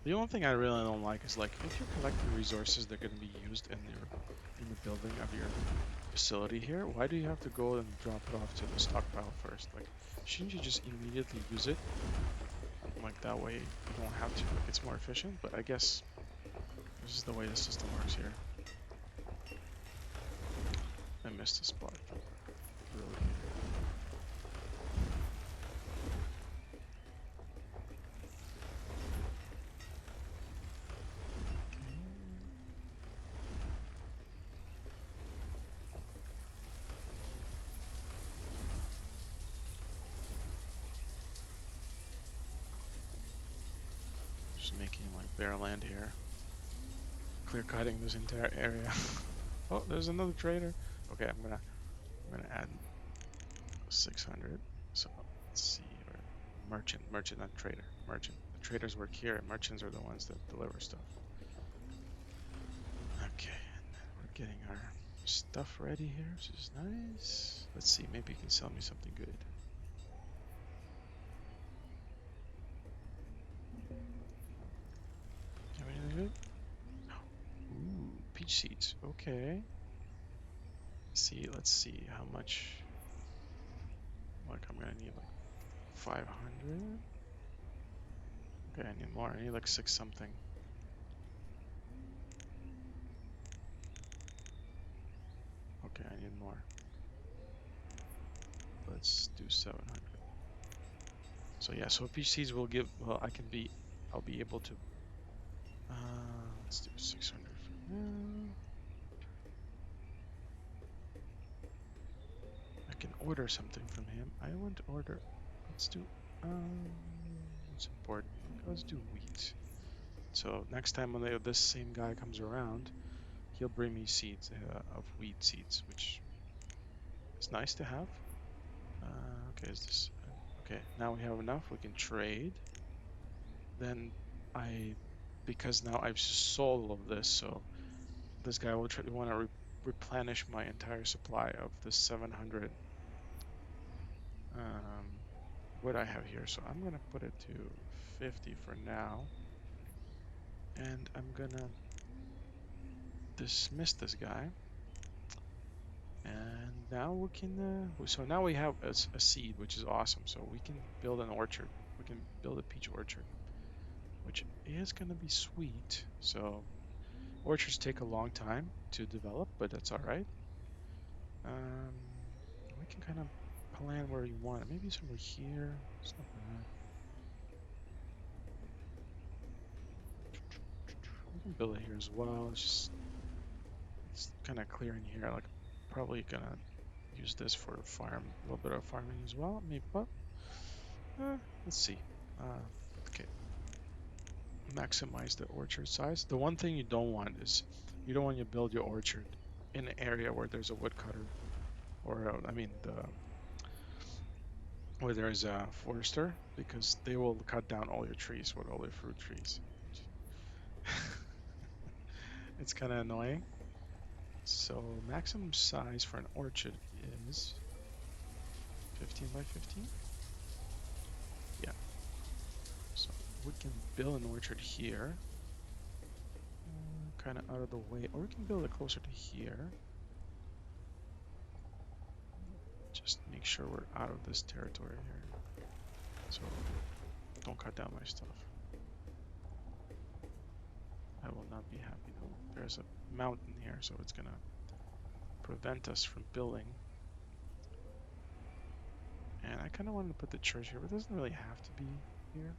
The only thing I really don't like is like if you're collecting resources that are going to be used in the building of your facility here, why do you have to go and drop it off to the stockpile first? Like, shouldn't you just immediately use it? Like that way you don't have to. Like, it's more efficient. But I guess this is the way the system works here. I missed a spot. Really. Just making like bare land here. Clear cutting this entire area. Oh, there's another trader. Okay, I'm gonna add 600. So let's see, or merchant, not trader, merchant. The traders work here, and merchants are the ones that deliver stuff. Okay, and then we're getting our stuff ready here, which is nice. Let's see, maybe you can sell me something good. Have anything good? Ooh, peach seeds. Okay. Let's see how much. Like, I'm gonna need like 500. Okay, I need more. I need like 6 something. Okay, I need more. Let's do 700. So yeah, so peach seeds will give. Well, I'll be able to. Let's do 600 for now. I can order something from him. I want to order. Let's do. What's important? Let's do wheat. So next time when this same guy comes around, he'll bring me seeds of wheat seeds, which is nice to have. Okay, is this? Okay, now we have enough. We can trade. Then because now I've sold all of this, so this guy will want to replenish my entire supply of the 700 what I have here. So I'm gonna put it to 50 for now, and I'm gonna dismiss this guy. And now we can. So now we have a seed, which is awesome. So we can build an orchard. We can build a peach orchard, which is gonna be sweet. So orchards take a long time to develop, but that's all right. Um, we can kind of plan where you want it. Maybe somewhere here. It's not bad. We can build it here as well. It's kind of clearing here. Like probably gonna use this for farm, a little bit of farming as well. Maybe, but let's see. Okay, maximize the orchard size. The one thing you don't want is You don't want to build your orchard in an area where there's a woodcutter, or I mean where there's a forester, because they will cut down all your trees with all your fruit trees. It's kind of annoying. So maximum size for an orchard is 15 by 15. Yeah. So we can build an orchard here, kind of out of the way, or we can build it closer to here. Just make sure we're out of this territory here. So don't cut down my stuff. I will not be happy though. There's a mountain here, so it's gonna prevent us from building. And I kind of wanted to put the church here, but it doesn't really have to be here.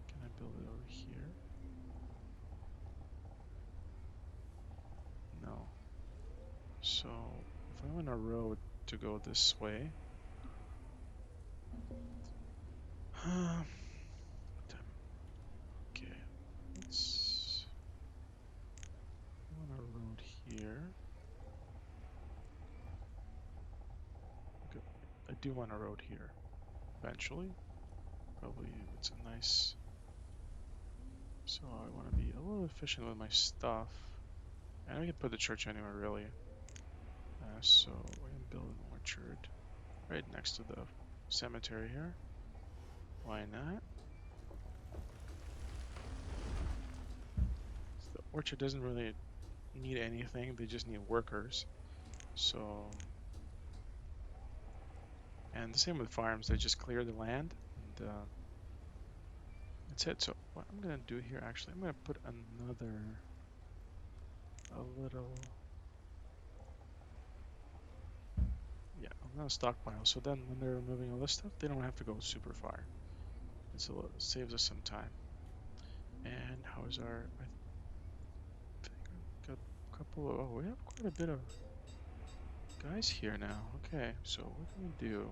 Can I build it over here? No. So if I want a road to go this way, okay, let's. I want a road here. Okay, I do want a road here eventually. Probably it's a nice. So I want to be a little efficient with my stuff. And we can put the church anywhere really. So we can build an orchard right next to the cemetery here. Why not? So the orchard doesn't really need anything, they just need workers. So, and the same with farms, they just clear the land and that's it. So what I'm gonna do here, actually, I'm gonna put another, a little, yeah, I'm gonna stockpile. So then when they're removing all this stuff, they don't have to go super far. It saves us some time. And how's our, I think I've got a couple of, oh, we have quite a bit of guys here now. Okay, so what can we do?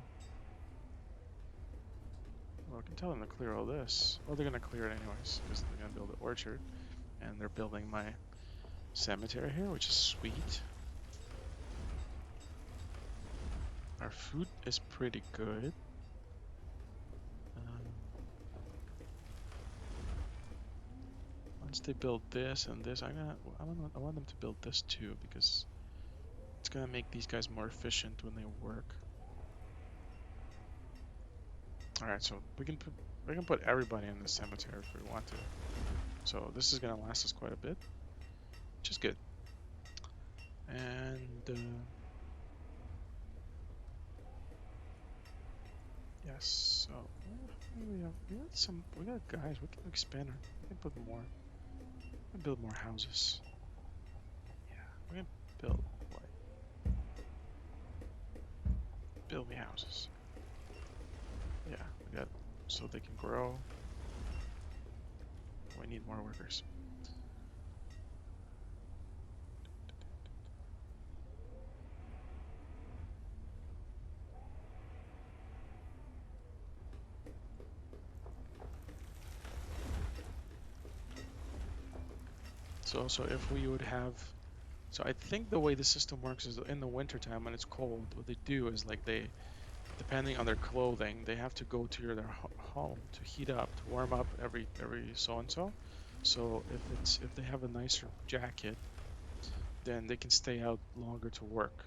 Well, I can tell them to clear all this. Well, they're gonna clear it anyways, because they're gonna build an orchard. And they're building my cemetery here, which is sweet. Our food is pretty good. Once they build this and this, I want them to build this too, because it's gonna make these guys more efficient when they work. All right, so we can put everybody in the cemetery if we want to. So this is gonna last us quite a bit, which is good. And yes, so we got guys. We can expand our. We can put more. We can build more houses. Yeah, we can build build me houses. Yeah, we got so they can grow. We need more workers. So if we would have, so I think the way the system works is in the winter time when it's cold, what they do is like they, depending on their clothing, they have to go to their home to heat up, to warm up every so and so. So if they have a nicer jacket, then they can stay out longer to work.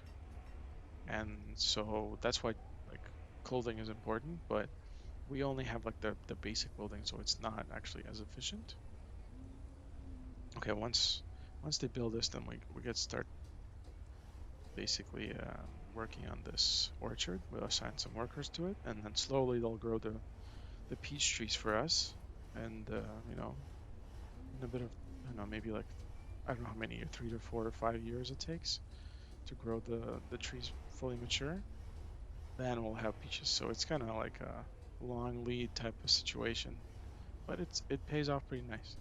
And so that's why like clothing is important, but we only have like the basic clothing, so it's not actually as efficient. Okay, once they build this, then we get start basically working on this orchard. We'll assign some workers to it, and then slowly they'll grow the peach trees for us. And you know, in a bit of, I don't know, maybe like, I don't know how many, 3 to 4 or 5 years it takes to grow the trees fully mature. Then we'll have peaches. So it's kind of like a long lead type of situation, but it pays off pretty nice.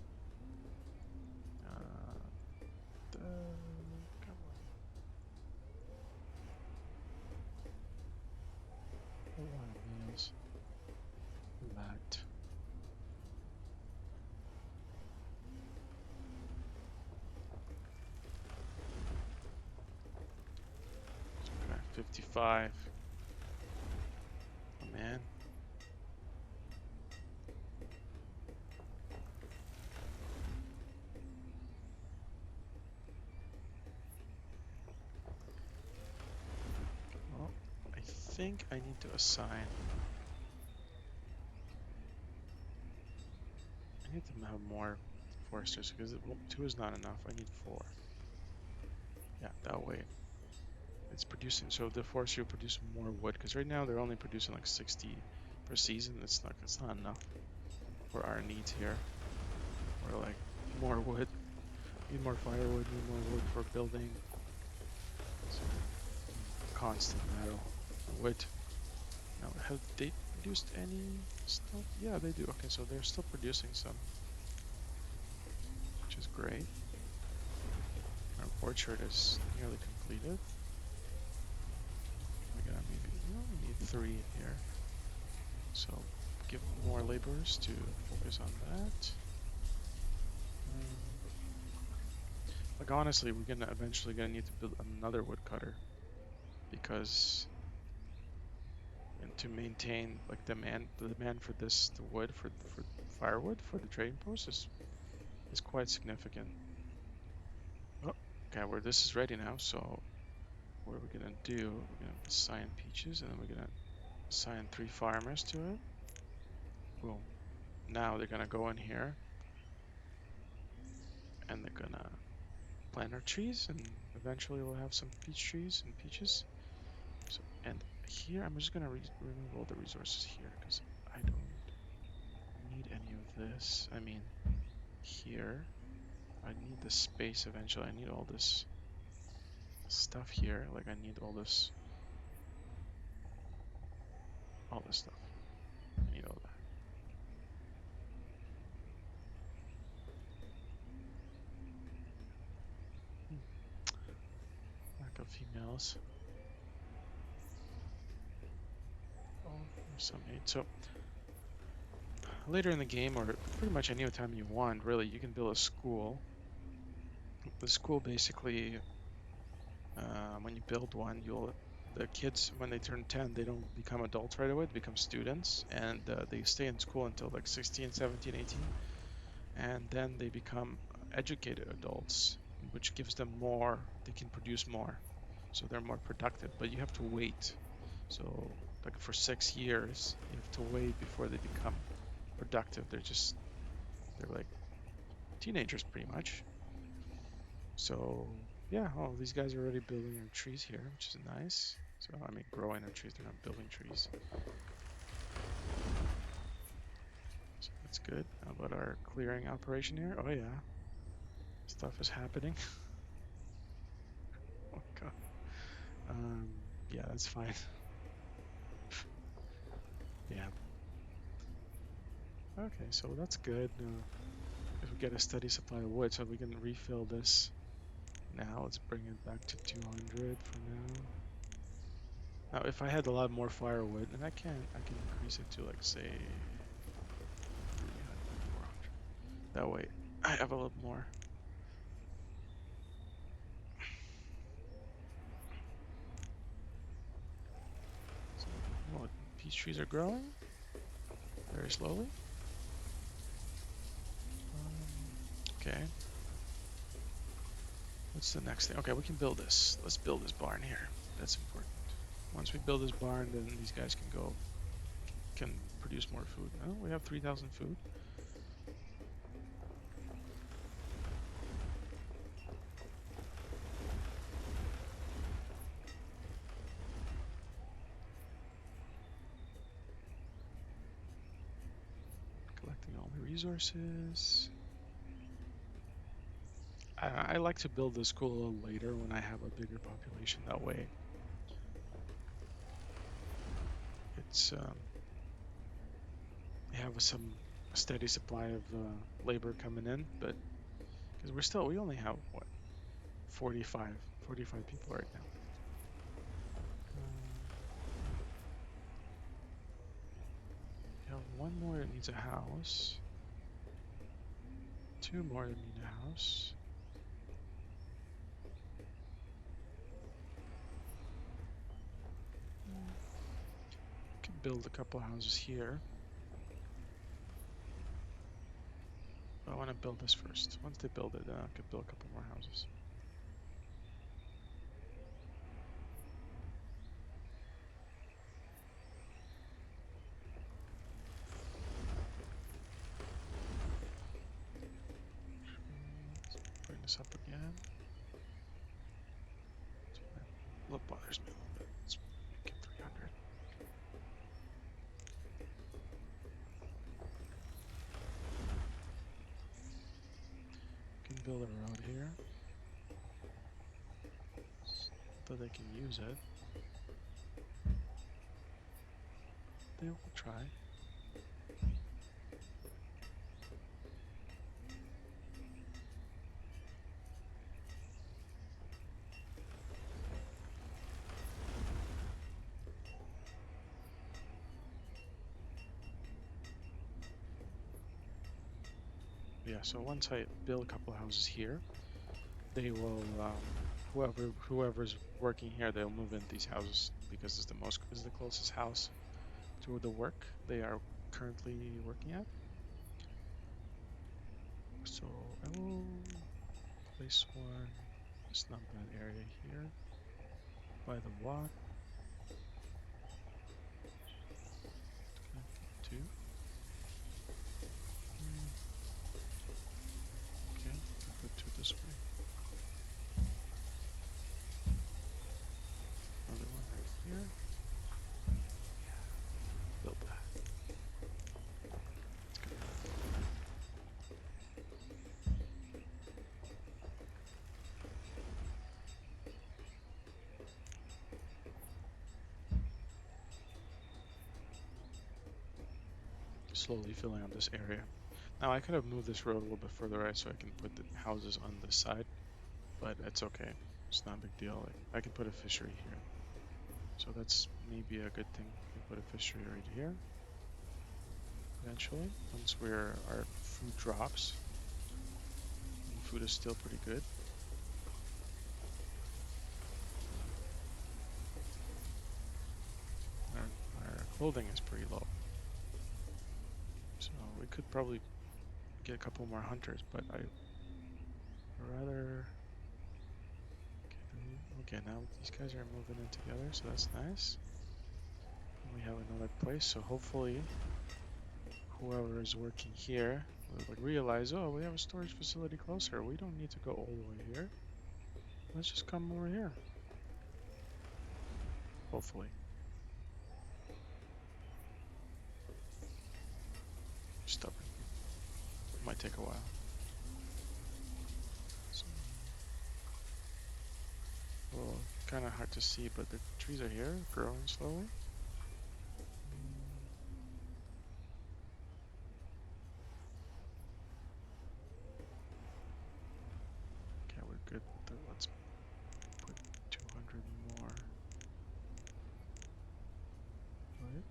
Come on, a lot of meals. That. 55. Oh man. Well, I think I need to assign. I need to have more foresters because 2 is not enough. I need 4. Yeah, that way it's producing. So the forestry will produce more wood because right now they're only producing like 60 per season. It's not enough for our needs here. We're like more wood, need more firewood, need more wood for building. So constant metal, wood. Now, have they produced any stuff? Yeah, they do. Okay, so they're still producing some, which is great. Our orchard is nearly completed. We got we only need 3 in here. So give more laborers to focus on that. Like honestly, we're gonna eventually need to build another woodcutter because and to maintain like the demand for the wood for firewood for the trading post is quite significant. Oh, okay, where this is ready now, so what are we gonna do? We're gonna assign peaches, and then we're gonna assign 3 farmers to it. Boom. Now they're gonna go in here, and they're gonna plant our trees, and eventually we'll have some peach trees and peaches. So, and here I'm just gonna remove all the resources here because I don't need any of this. I mean, here I need the space eventually. I need all this stuff here. Like I need all this stuff. I need all that. Hmm. Lack of females. Oh, there's some hate. So later in the game, or pretty much any time you want, really, you can build a school. The school basically, when you build one, the kids when they turn 10, they don't become adults right away. They become students, and they stay in school until like 16, 17, 18, and then they become educated adults, which gives them more. They can produce more, so they're more productive. But you have to wait. So like for 6 years, you have to wait before they become productive. They're like teenagers pretty much. So yeah, oh, these guys are already building our trees here, which is nice. So I mean, growing our trees, they're not building trees. So that's good. How about our clearing operation here? Oh yeah, stuff is happening. Oh god. Yeah, that's fine. Yeah. Okay, so that's good. If we get a steady supply of wood, so we can refill this now. Let's bring it back to 200 for now. Now, if I had a lot more firewood, and I can increase it to like say 300, 400. That way, I have a little more. So, well, peach trees are growing very slowly. Okay. What's the next thing? Okay, we can build this. Let's build this barn here. That's important. Once we build this barn, then these guys can produce more food. Oh, we have 3,000 food. Collecting all the resources. I like to build the school a little later when I have a bigger population. That way, it's you have some steady supply of labor coming in. But because we only have what 45 people right now. Um, we have one more that needs a house. 2 more that need a house. build a couple houses here. But I want to build this first. Once they build it, then I could build a couple more houses. Let's bring this up again. That bothers me a little bit. Let's make it 300. Can build a road here, so they can use it. They will try. Yeah, so once I build a couple houses here, they will whoever's working here, they'll move in these houses because it's the closest house to the work they are currently working at. So I will place one. It's not bad area here by the water. Two. Okay, I'll put two this way. Another one right here. Build that. It's good. Slowly filling up this area. Now I could have moved this road a little bit further right so I can put the houses on this side, but it's okay. It's not a big deal. Like, I can put a fishery here. So that's maybe a good thing. I can put a fishery right here. Eventually, once our food drops. And food is still pretty good. Our clothing is pretty low. So we could probably get a couple more hunters, but I rather. Okay, now these guys are moving in together, so that's nice. And we have another place, so hopefully whoever is working here will realize, oh, we have a storage facility closer. We don't need to go all the way here. Let's just come over here. Hopefully. Stubborn. Might take a while. So, well, kind of hard to see, but the trees are here, growing slowly. Okay, we're good with that. Let's put 200 more. Right?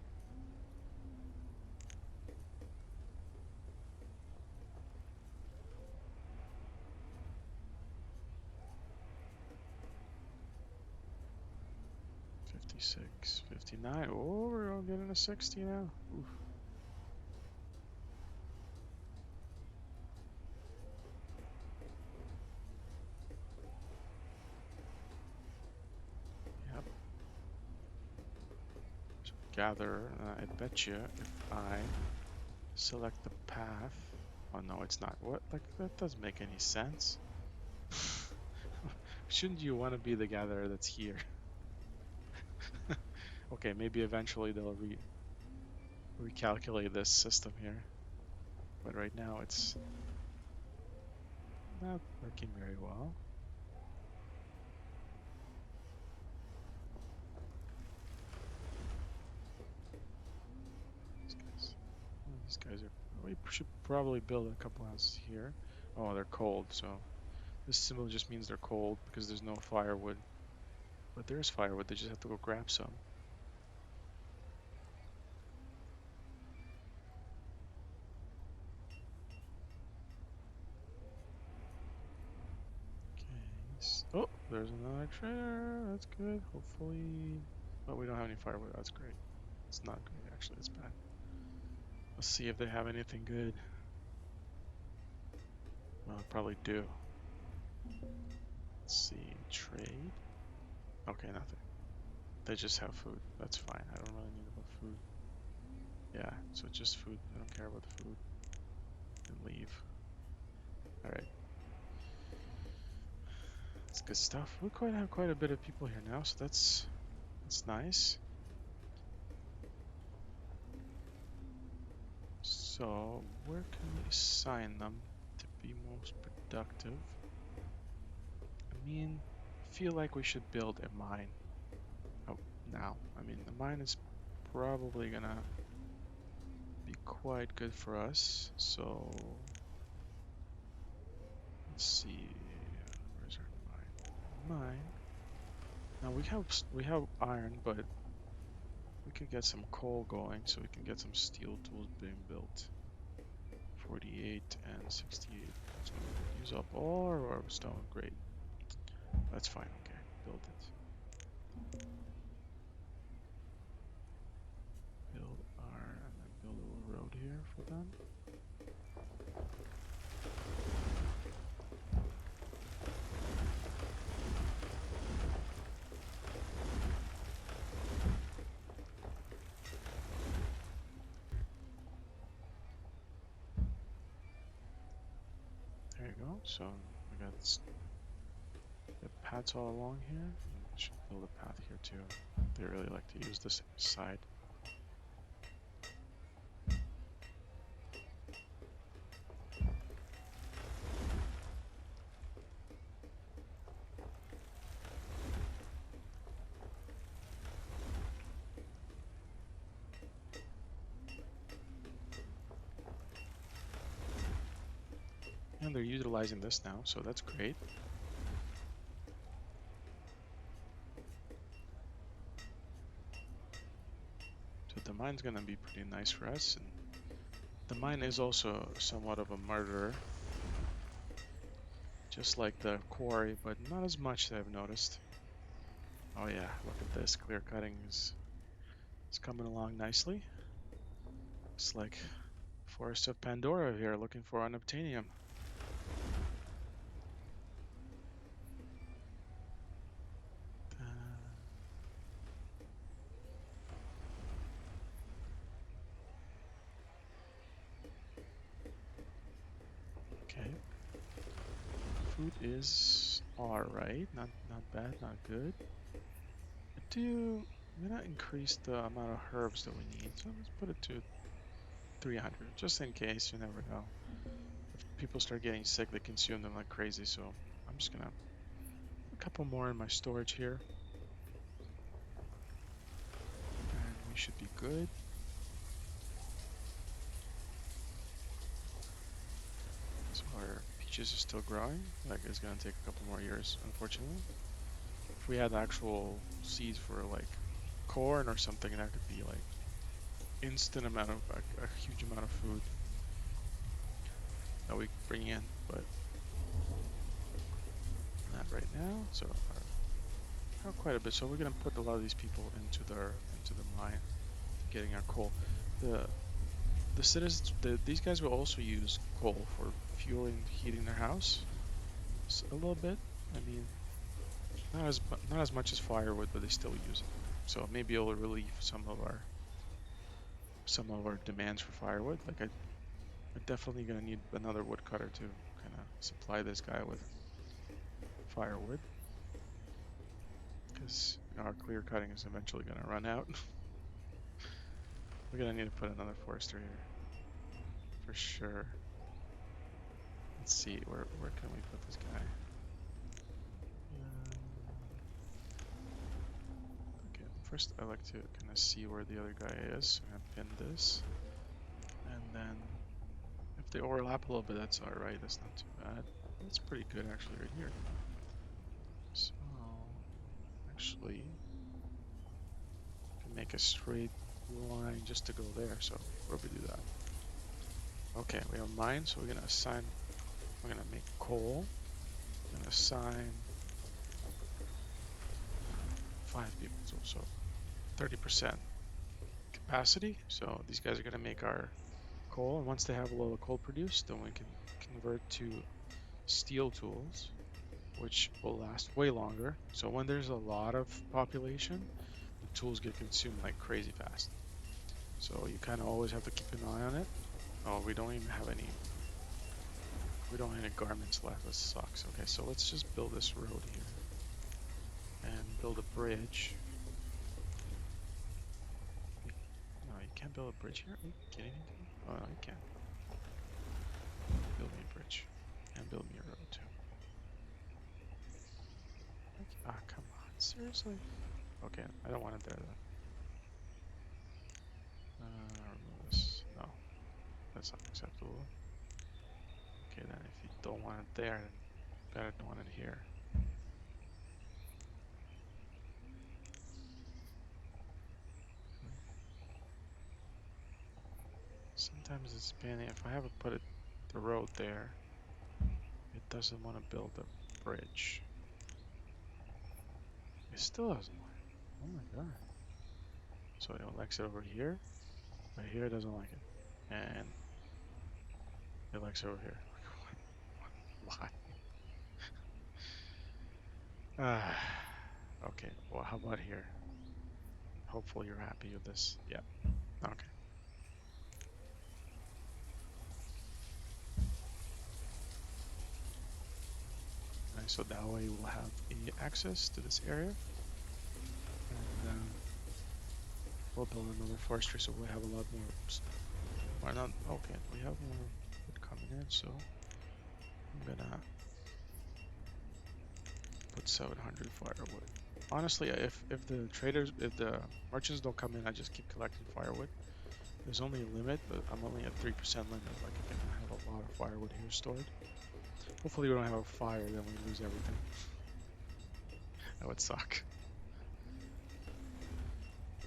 $56, $59. Oh, we're all getting a 60 now. Oof. Yep. So gather, I bet you if I select the path. Oh no, it's not. What? Like, that doesn't make any sense. Shouldn't you want to be the gatherer that's here? Okay, maybe eventually they'll recalculate this system here. But right now it's not working very well. These guys are. We should probably build a couple houses here. Oh, they're cold, so this symbol just means they're cold because there's no firewood. But there's firewood, they just have to go grab some. Okay. Oh, there's another trader. That's good. Hopefully. But we don't have any firewood. That's great. It's not great, actually. It's bad. Let's see if they have anything good. Well, probably do. Let's see. Trade. Okay, nothing. They just have food. That's fine. I don't really need about food. Yeah, so just food. I don't care about the food. And leave. Alright. That's good stuff. We quite have quite a bit of people here now, so that's nice. So where can we assign them to be most productive? I mean, I feel like we should build a mine. Oh, now. I mean, the mine is probably gonna be quite good for us. So let's see. Where's our mine? Mine. Now we have iron, but we could get some coal going, so we can get some steel tools being built. 48 and 68. So use up all our stone. Great. That's fine. Okay, build it. Build our and then build a little road here for them. There you go. So we got paths all along here. And we should build a path here too. They really like to use this side. And they're utilizing this now, so that's great. So the mine's gonna be pretty nice for us, and the mine is also somewhat of a murderer. Just like the quarry, but not as much that I've noticed. Oh yeah, look at this. Clear cutting is coming along nicely. It's like Forest of Pandora here looking for unobtainium. Okay. Food is alright. Not bad, not good. I'm gonna increase the amount of herbs that we need. So let's put it to 300, just in case. You never know. If people start getting sick, they consume them like crazy. So I'm just gonna put a couple more in my storage here, and we should be good. So our peaches are still growing. Like it's gonna take a couple more years, unfortunately. If we had actual seeds for like corn or something, that could be like instant amount of a huge amount of food that we bring in, but not right now. So quite a bit. So we're gonna put a lot of these people into the mine, getting our coal. The citizens, these guys will also use coal for fueling, heating their house. Just a little bit. I mean, not as much as firewood, but they still use it. So maybe it'll relieve some of our demands for firewood. Like I'm definitely gonna need another woodcutter to kind of supply this guy with firewood, because our clear cutting is eventually gonna run out. We're gonna need to put another forester here for sure. Let's see, where can we put this guy? Okay, first I like to kind of see where the other guy is. So I'm gonna pin this, and then if they overlap a little bit, that's all right. That's not too bad. That's pretty good actually right here. So actually, I can make a straight line just to go there. So where we do that? Okay, we have mine, so we're gonna assign. We're gonna make coal. We're gonna assign 5 people, so 30%. capacity. So these guys are going to make our coal, and once they have a lot of coal produced, then we can convert to steel tools, which will last way longer. So when there's a lot of population, the tools get consumed like crazy fast. So you kind of always have to keep an eye on it. Oh, we don't even have any. We don't have any garments left. This sucks. Okay, so let's just build this road here and build a bridge. No, you can't build a bridge here. Are you kidding me? Oh no, you can. Build me a bridge and build me a road too. Ah, come on, seriously? Okay, I don't want it there then. Remove this. No, that's not acceptable. Okay, then if you don't want it there, then better don't want it here. Sometimes it's painful. If I have to put it the road there, it doesn't want to build a bridge. It still doesn't want it. Oh my god. So it likes it over here, but here it doesn't like it. And it likes it over here. Why? Okay, well, how about here? Hopefully you're happy with this. Yeah, okay. Nice, so that way we'll have access to this area. And we'll build another forestry so we'll have a lot more. Why not? Okay, we have more wood coming in, so I'm gonna put 700 firewood. Honestly, if the merchants don't come in, I just keep collecting firewood. There's only a limit, but I'm only at 3% limit. Like I can have a lot of firewood here stored. Hopefully we don't have a fire, then we lose everything. That would suck.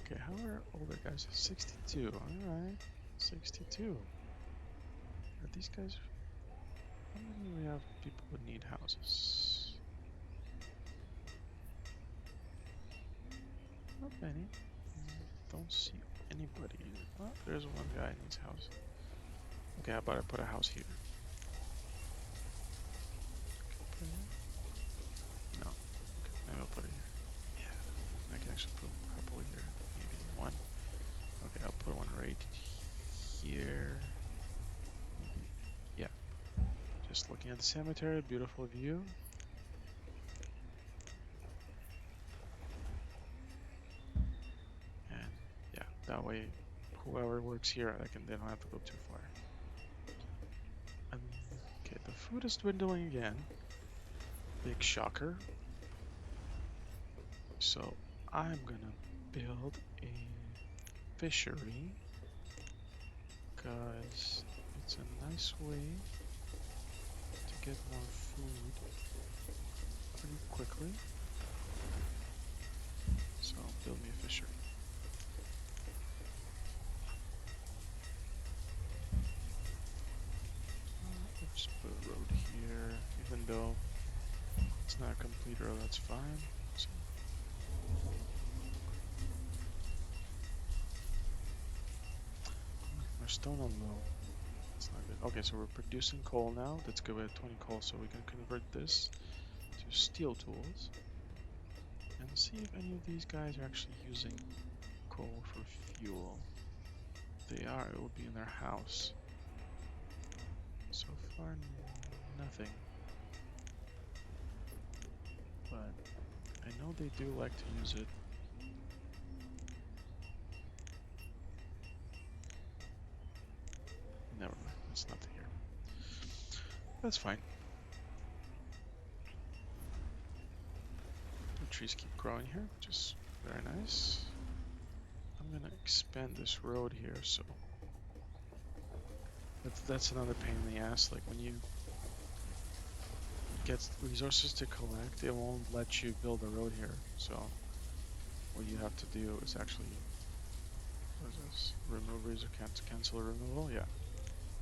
Okay, how are older guys? 62. Alright. 62. Are these guys... How many do we have people who need houses? Not many. Don't see anybody. Oh, there's one guy who needs a house. Okay, how about I put a house here? No. Okay, maybe I'll put it here. Yeah, I can actually put a couple here. Maybe one. Okay, I'll put one right here. Maybe. Yeah. Just looking at the cemetery, beautiful view. And yeah, that way whoever works here, they don't have to go too far. And okay, the food is dwindling again. Big shocker. So I'm gonna build a fishery because it's a nice way to get more food pretty quickly. So build me a fishery. Let's put a road here, even though it's not a complete road, that's fine. So, our stone on low. That's not good. Okay, so we're producing coal now. That's good. We have 20 coal, so we can convert this to steel tools. And see if any of these guys are actually using coal for fuel. If they are, it will be in their house. So far, nothing. But I know they do like to use it. Never mind, it's nothing here. That's fine. The trees keep growing here, which is very nice. I'm gonna expand this road here, so that's another pain in the ass. Like when you get resources to collect, it won't let you build a road here. So what you have to do is actually, what is this? Remove resource, cancel removal. Yeah,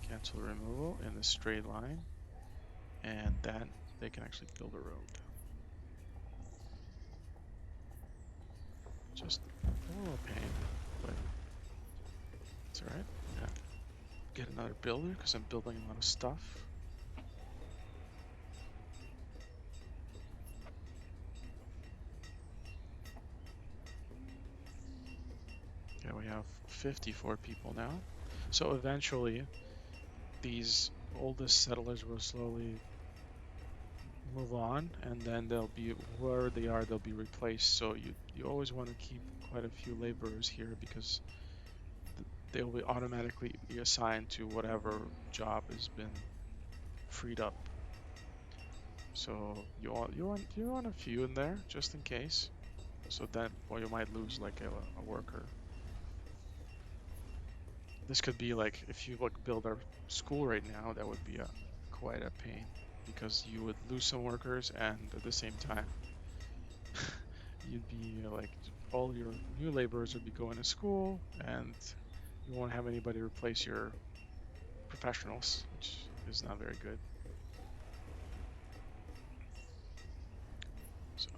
cancel removal in the straight line, and then they can actually build a road. Just a little pain, but It's alright. Yeah. Get another builder because I'm building a lot of stuff. Yeah, we have 54 people now. So eventually, these oldest settlers will slowly move on, and then they'll be wherever they are, they'll be replaced. So you always want to keep quite a few laborers here because they'll be automatically be assigned to whatever job has been freed up. So you want a few in there just in case. So that, or you might lose like a worker. This could be like if you like build our school right now, that would be a quite a pain because you would lose some workers and at the same time you'd be like all your new laborers would be going to school and you won't have anybody replace your professionals, which is not very good. So,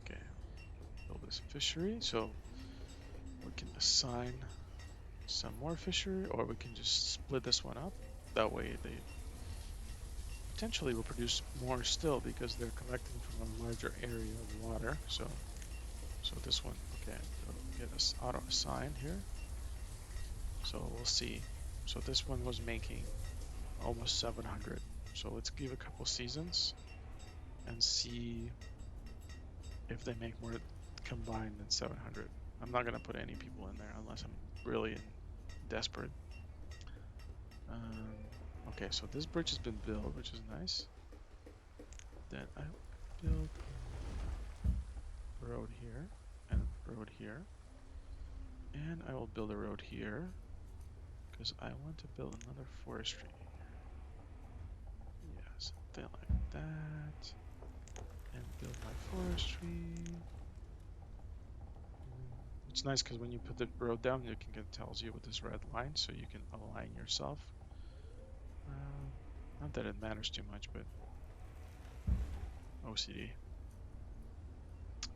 okay, build this fishery. So we can assign some more fishery, or we can just split this one up. That way they potentially will produce more still because they're collecting from a larger area of water. So this one, okay, it'll get us auto assign here. So we'll see. So this one was making almost 700. So let's give a couple seasons and see if they make more combined than 700. I'm not gonna put any people in there unless I'm really desperate. Okay, so this bridge has been built, which is nice. Then I build a road here and a road here. And I will build a road here because I want to build another forestry. Yeah, something like that. And build my forestry. It's nice because when you put the road down, it tells you with this red line, so you can align yourself. Not that it matters too much, but OCD.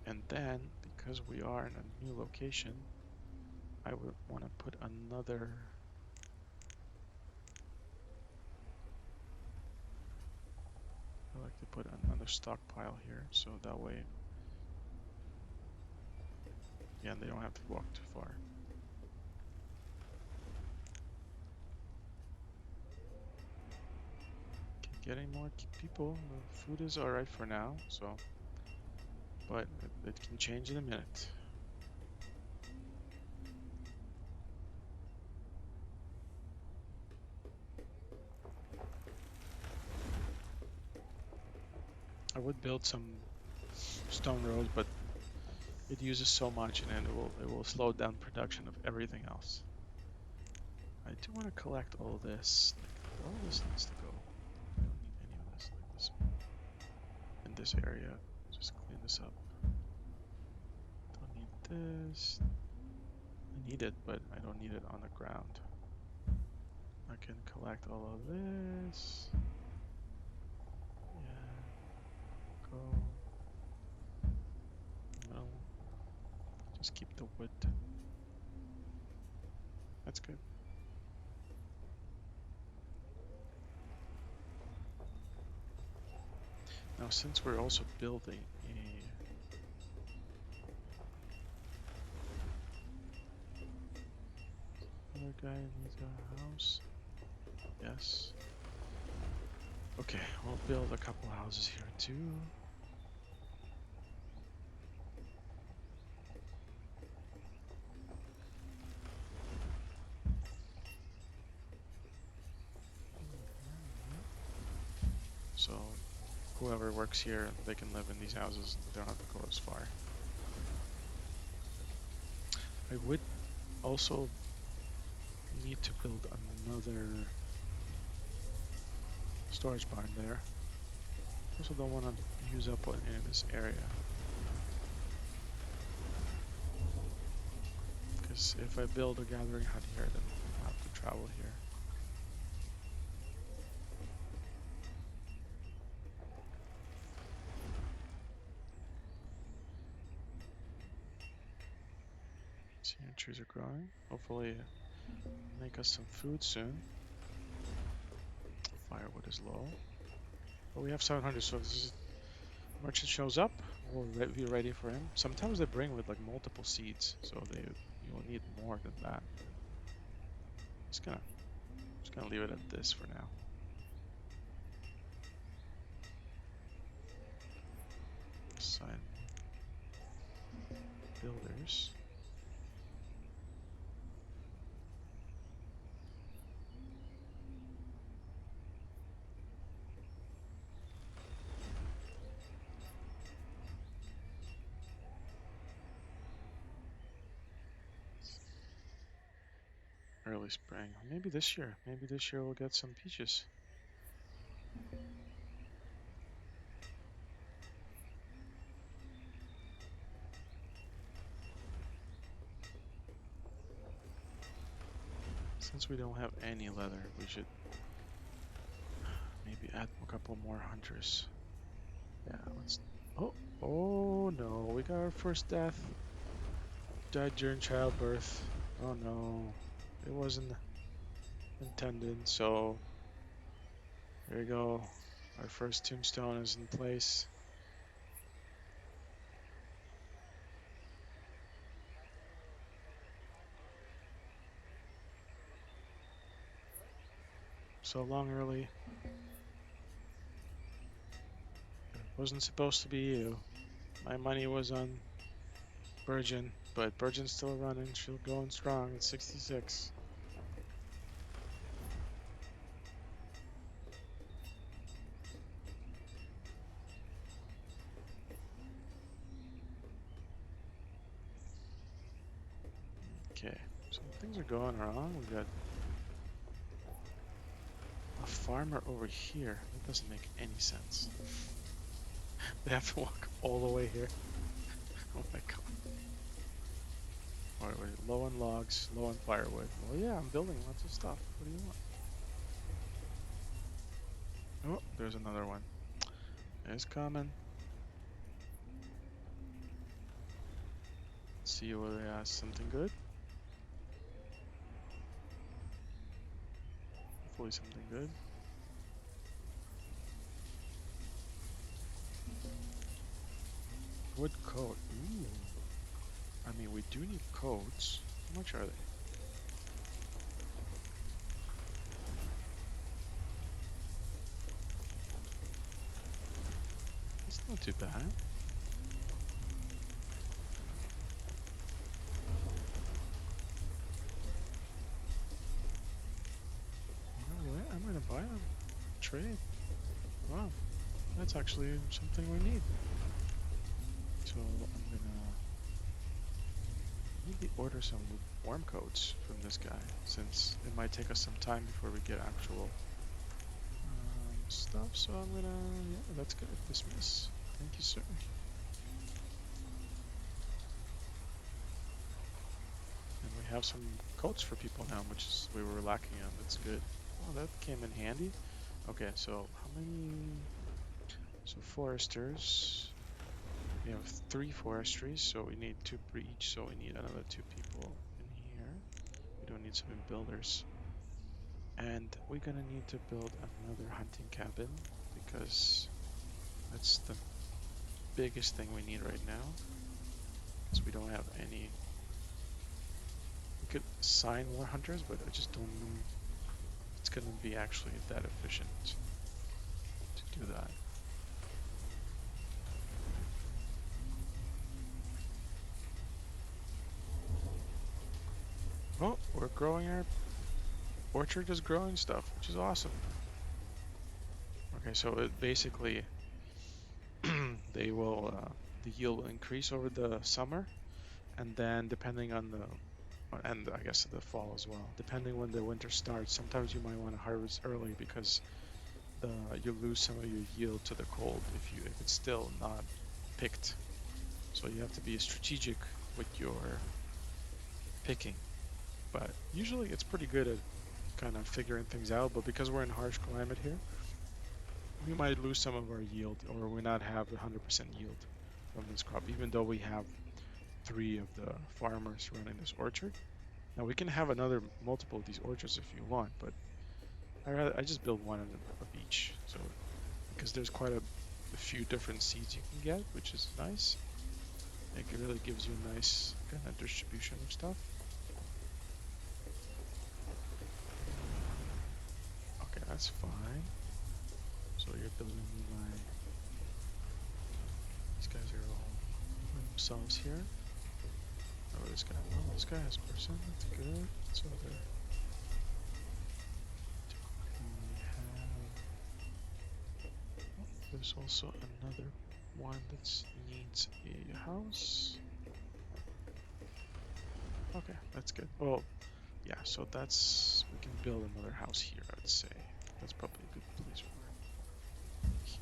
And then, because we are in a new location, I would want to put another. I like to put another stockpile here, so that way, yeah, they don't have to walk too far. Getting more people. The food is alright for now, so, but it can change in a minute. I would build some stone roads, but it uses so much, and then it will slow down production of everything else. I do want to collect all this. Like all this needs to go. I don't need any of this. Like this in this area. Just clean this up. Don't need this. I need it, but I don't need it on the ground. I can collect all of this. Yeah. Go. No. Just keep the wood. That's good. Now, since we're also building a other guy needs a house. Yes. Okay, we'll build a couple houses here too. So whoever works here, they can live in these houses. They don't have to go as far. I would also need to build another storage barn there. Also don't want to use up in this area. Because if I build a gathering hut here, then I'll have to travel here. See, trees are growing. Hopefully Make us some food soon. Firewood is low. But we have 700, so if this is, merchant shows up, we'll be ready for him. Sometimes they bring with like multiple seeds, so you'll need more than that. Just gonna leave it at this for now. Assign builders. Early spring. Maybe this year. Maybe this year we'll get some peaches. Since we don't have any leather, we should maybe add a couple more hunters. Yeah, let's. Oh no, we got our first death. Died during childbirth. Oh no, it wasn't intended. So there you go. Our first tombstone is in place. So long early. It wasn't supposed to be you. My money was on Virgin, but Virgin's still running. She's going strong at 66. Okay, so things are going wrong. We got a farmer over here. That doesn't make any sense. They have to walk all the way here. Oh my god. Alright, we're low on logs, low on firewood. Well, yeah, I'm building lots of stuff. What do you want? Oh, there's another one. It's coming. Let's see whether he has something good. Hopefully something good. Wood coat. Ooh. I mean, we do need coats. How much are they? It's not too bad. You know what? I'm gonna buy them. Trade. Wow. That's actually something we need. So I'm gonna maybe order some warm coats from this guy, since it might take us some time before we get actual stuff. So I'm gonna, yeah, that's good. Dismiss. Thank you, sir. And we have some coats for people now, which is we were lacking on. That's good. Oh, that came in handy. Okay, so how many? So foresters. We have 3 forestries, so we need 2 per each. So we need another 2 people in here. We don't need so many builders. And we're gonna need to build another hunting cabin because that's the biggest thing we need right now. Because we don't have any. We could assign more hunters, but I just don't know it's gonna be actually that efficient to do that. Oh, we're growing our orchard is growing stuff, which is awesome. Okay, so it basically they will the yield will increase over the summer, and then depending on the and I guess the fall as well, depending when the winter starts. Sometimes you might want to harvest early because you lose some of your yield to the cold if it's still not picked. So you have to be strategic with your picking. But usually it's pretty good at kind of figuring things out. But because we're in harsh climate here, we might lose some of our yield, or we not have 100% yield from this crop, even though we have 3 of the farmers running this orchard. Now we can have another multiple of these orchards if you want, but I just build one of each. So because there's quite a few different seeds you can get, which is nice. It really gives you a nice kind of distribution of stuff. Okay, that's fine. So you're building me my. These guys are all themselves here. Oh, this guy. Oh, this guy has percent. That's good. So there. We have. Oh, there's also another one that needs a house. Okay, that's good. Well, yeah. So that's we can build another house here. I would say that's probably a good place for it here.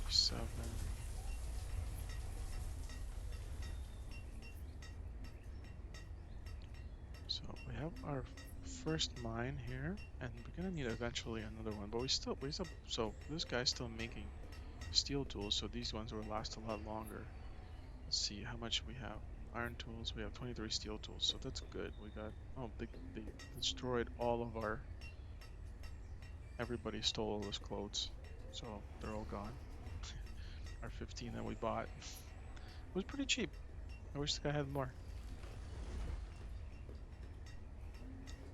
37. So we have our first mine here, and we're gonna need eventually another one. But so this guy's still making steel tools, so these ones will last a lot longer. Let's see how much we have. Iron tools, we have 23 steel tools, so that's good. We got, oh, they destroyed all of our, everybody stole all those clothes, so they're all gone. Our 15 that we bought was pretty cheap. I wish the guy had more.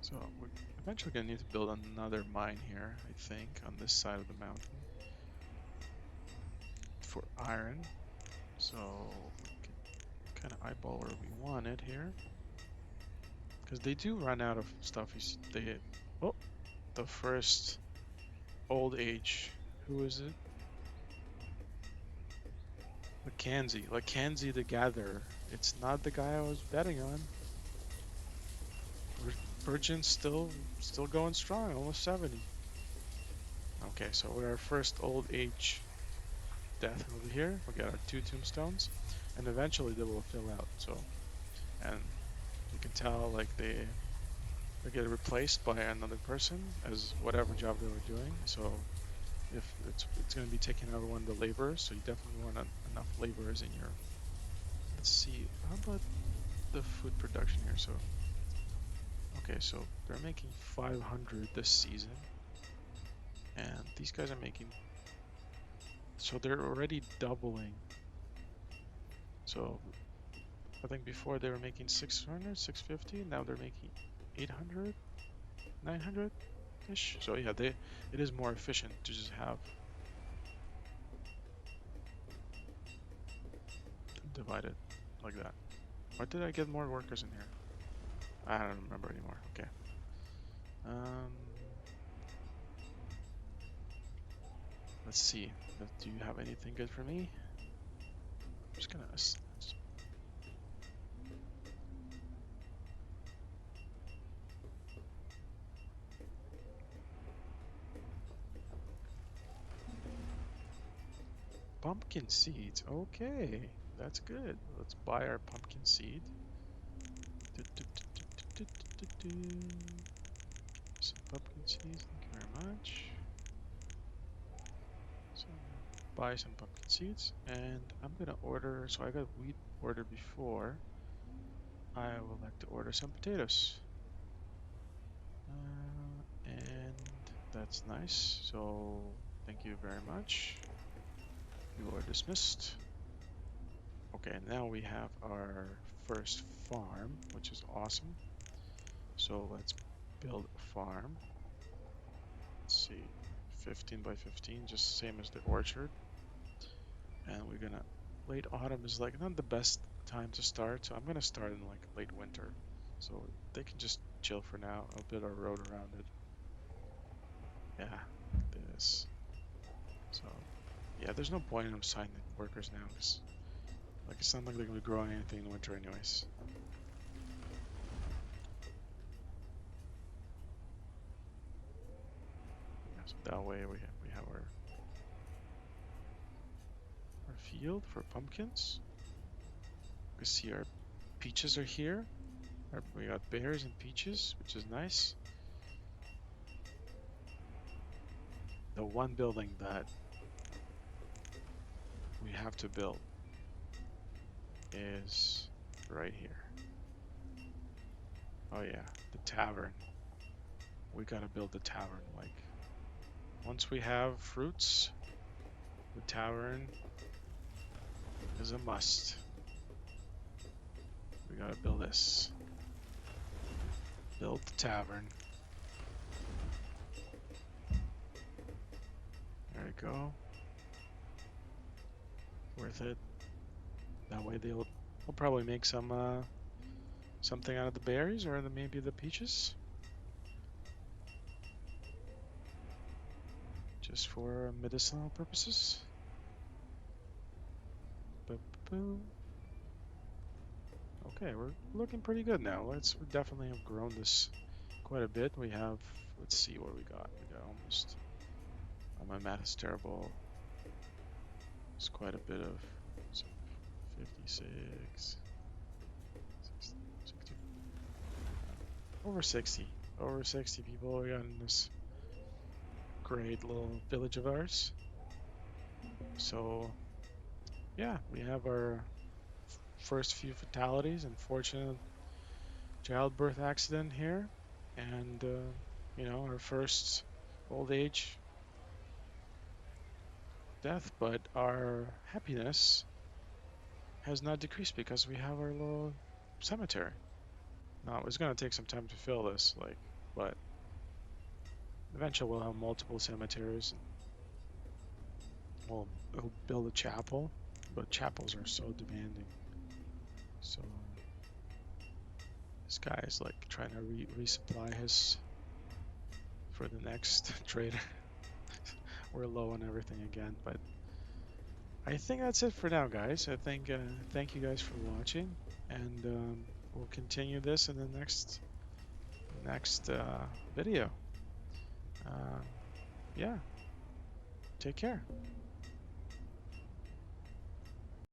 So we're eventually gonna need to build another mine here, I think, on this side of the mountain for iron. So we can kind of eyeball where we want it here, because they do run out of stuff. Oh, the first old age. Who is it? Mackenzie the Gatherer. It's not the guy I was betting on. Virgin's still going strong, almost 70. Okay, so we're our first old age death over here. We got our 2 tombstones, and eventually they will fill out. So, and you can tell like they get replaced by another person as whatever job they were doing. So if it's going to be taking over one of the laborers, so you definitely want enough laborers in your. Let's see, how about the food production here? So okay, so they're making 500 this season, and these guys are making. So they're already doubling. So I think before they were making 600, 650. Now they're making 800, 900-ish. So yeah, it is more efficient to just have them divided like that. Or did I get more workers in here? I don't remember anymore. Okay. Um, let's see. Do you have anything good for me? I'm just gonna. Pumpkin seeds. Okay, that's good. Let's buy our pumpkin seed. Some pumpkin seeds. Thank you very much. So buy some pumpkin seeds, and I'm gonna order. So I got wheat ordered before. I would like to order some potatoes. And that's nice. So thank you very much. You are dismissed. Okay, now we have our first farm, which is awesome. So let's build a farm. Let's see, 15 by 15, just same as the orchard. And we're gonna, late autumn is like not the best time to start, so I'm gonna start in like late winter. So they can just chill for now. I'll build a road around it. Yeah, this. So yeah, there's no point in them signing workers now, because like it's not like they're gonna be growing anything in the winter anyways. Yeah, so that way we have our field for pumpkins. You can see our peaches are here. We got bears and peaches, which is nice. the one building that we have to build is right here. Oh yeah, the tavern. We gotta build the tavern. Like, once we have fruits, the tavern is a must. We gotta build this. Build the tavern. There we go. Worth it. That way they'll probably make some something out of the berries or maybe the peaches. Just for medicinal purposes. Boop. Okay, we're looking pretty good now. We definitely have grown this quite a bit. We have, let's see what we got. We got almost, oh, my math is terrible. It's quite a bit of, so 56, 60, over 60. Over 60 people we got in this great little village of ours. So, yeah, we have our first few fatalities. Unfortunate childbirth accident here. And, our first old age death, but our happiness has not decreased because we have our little cemetery. Now, it's going to take some time to fill this, but eventually we'll have multiple cemeteries and we'll build a chapel, but chapels are so demanding. So this guy is like trying to resupply his for the next trader. We're low on everything again, but I think that's it for now, guys. I think thank you guys for watching, and we'll continue this in the next video. Uh, yeah, take care.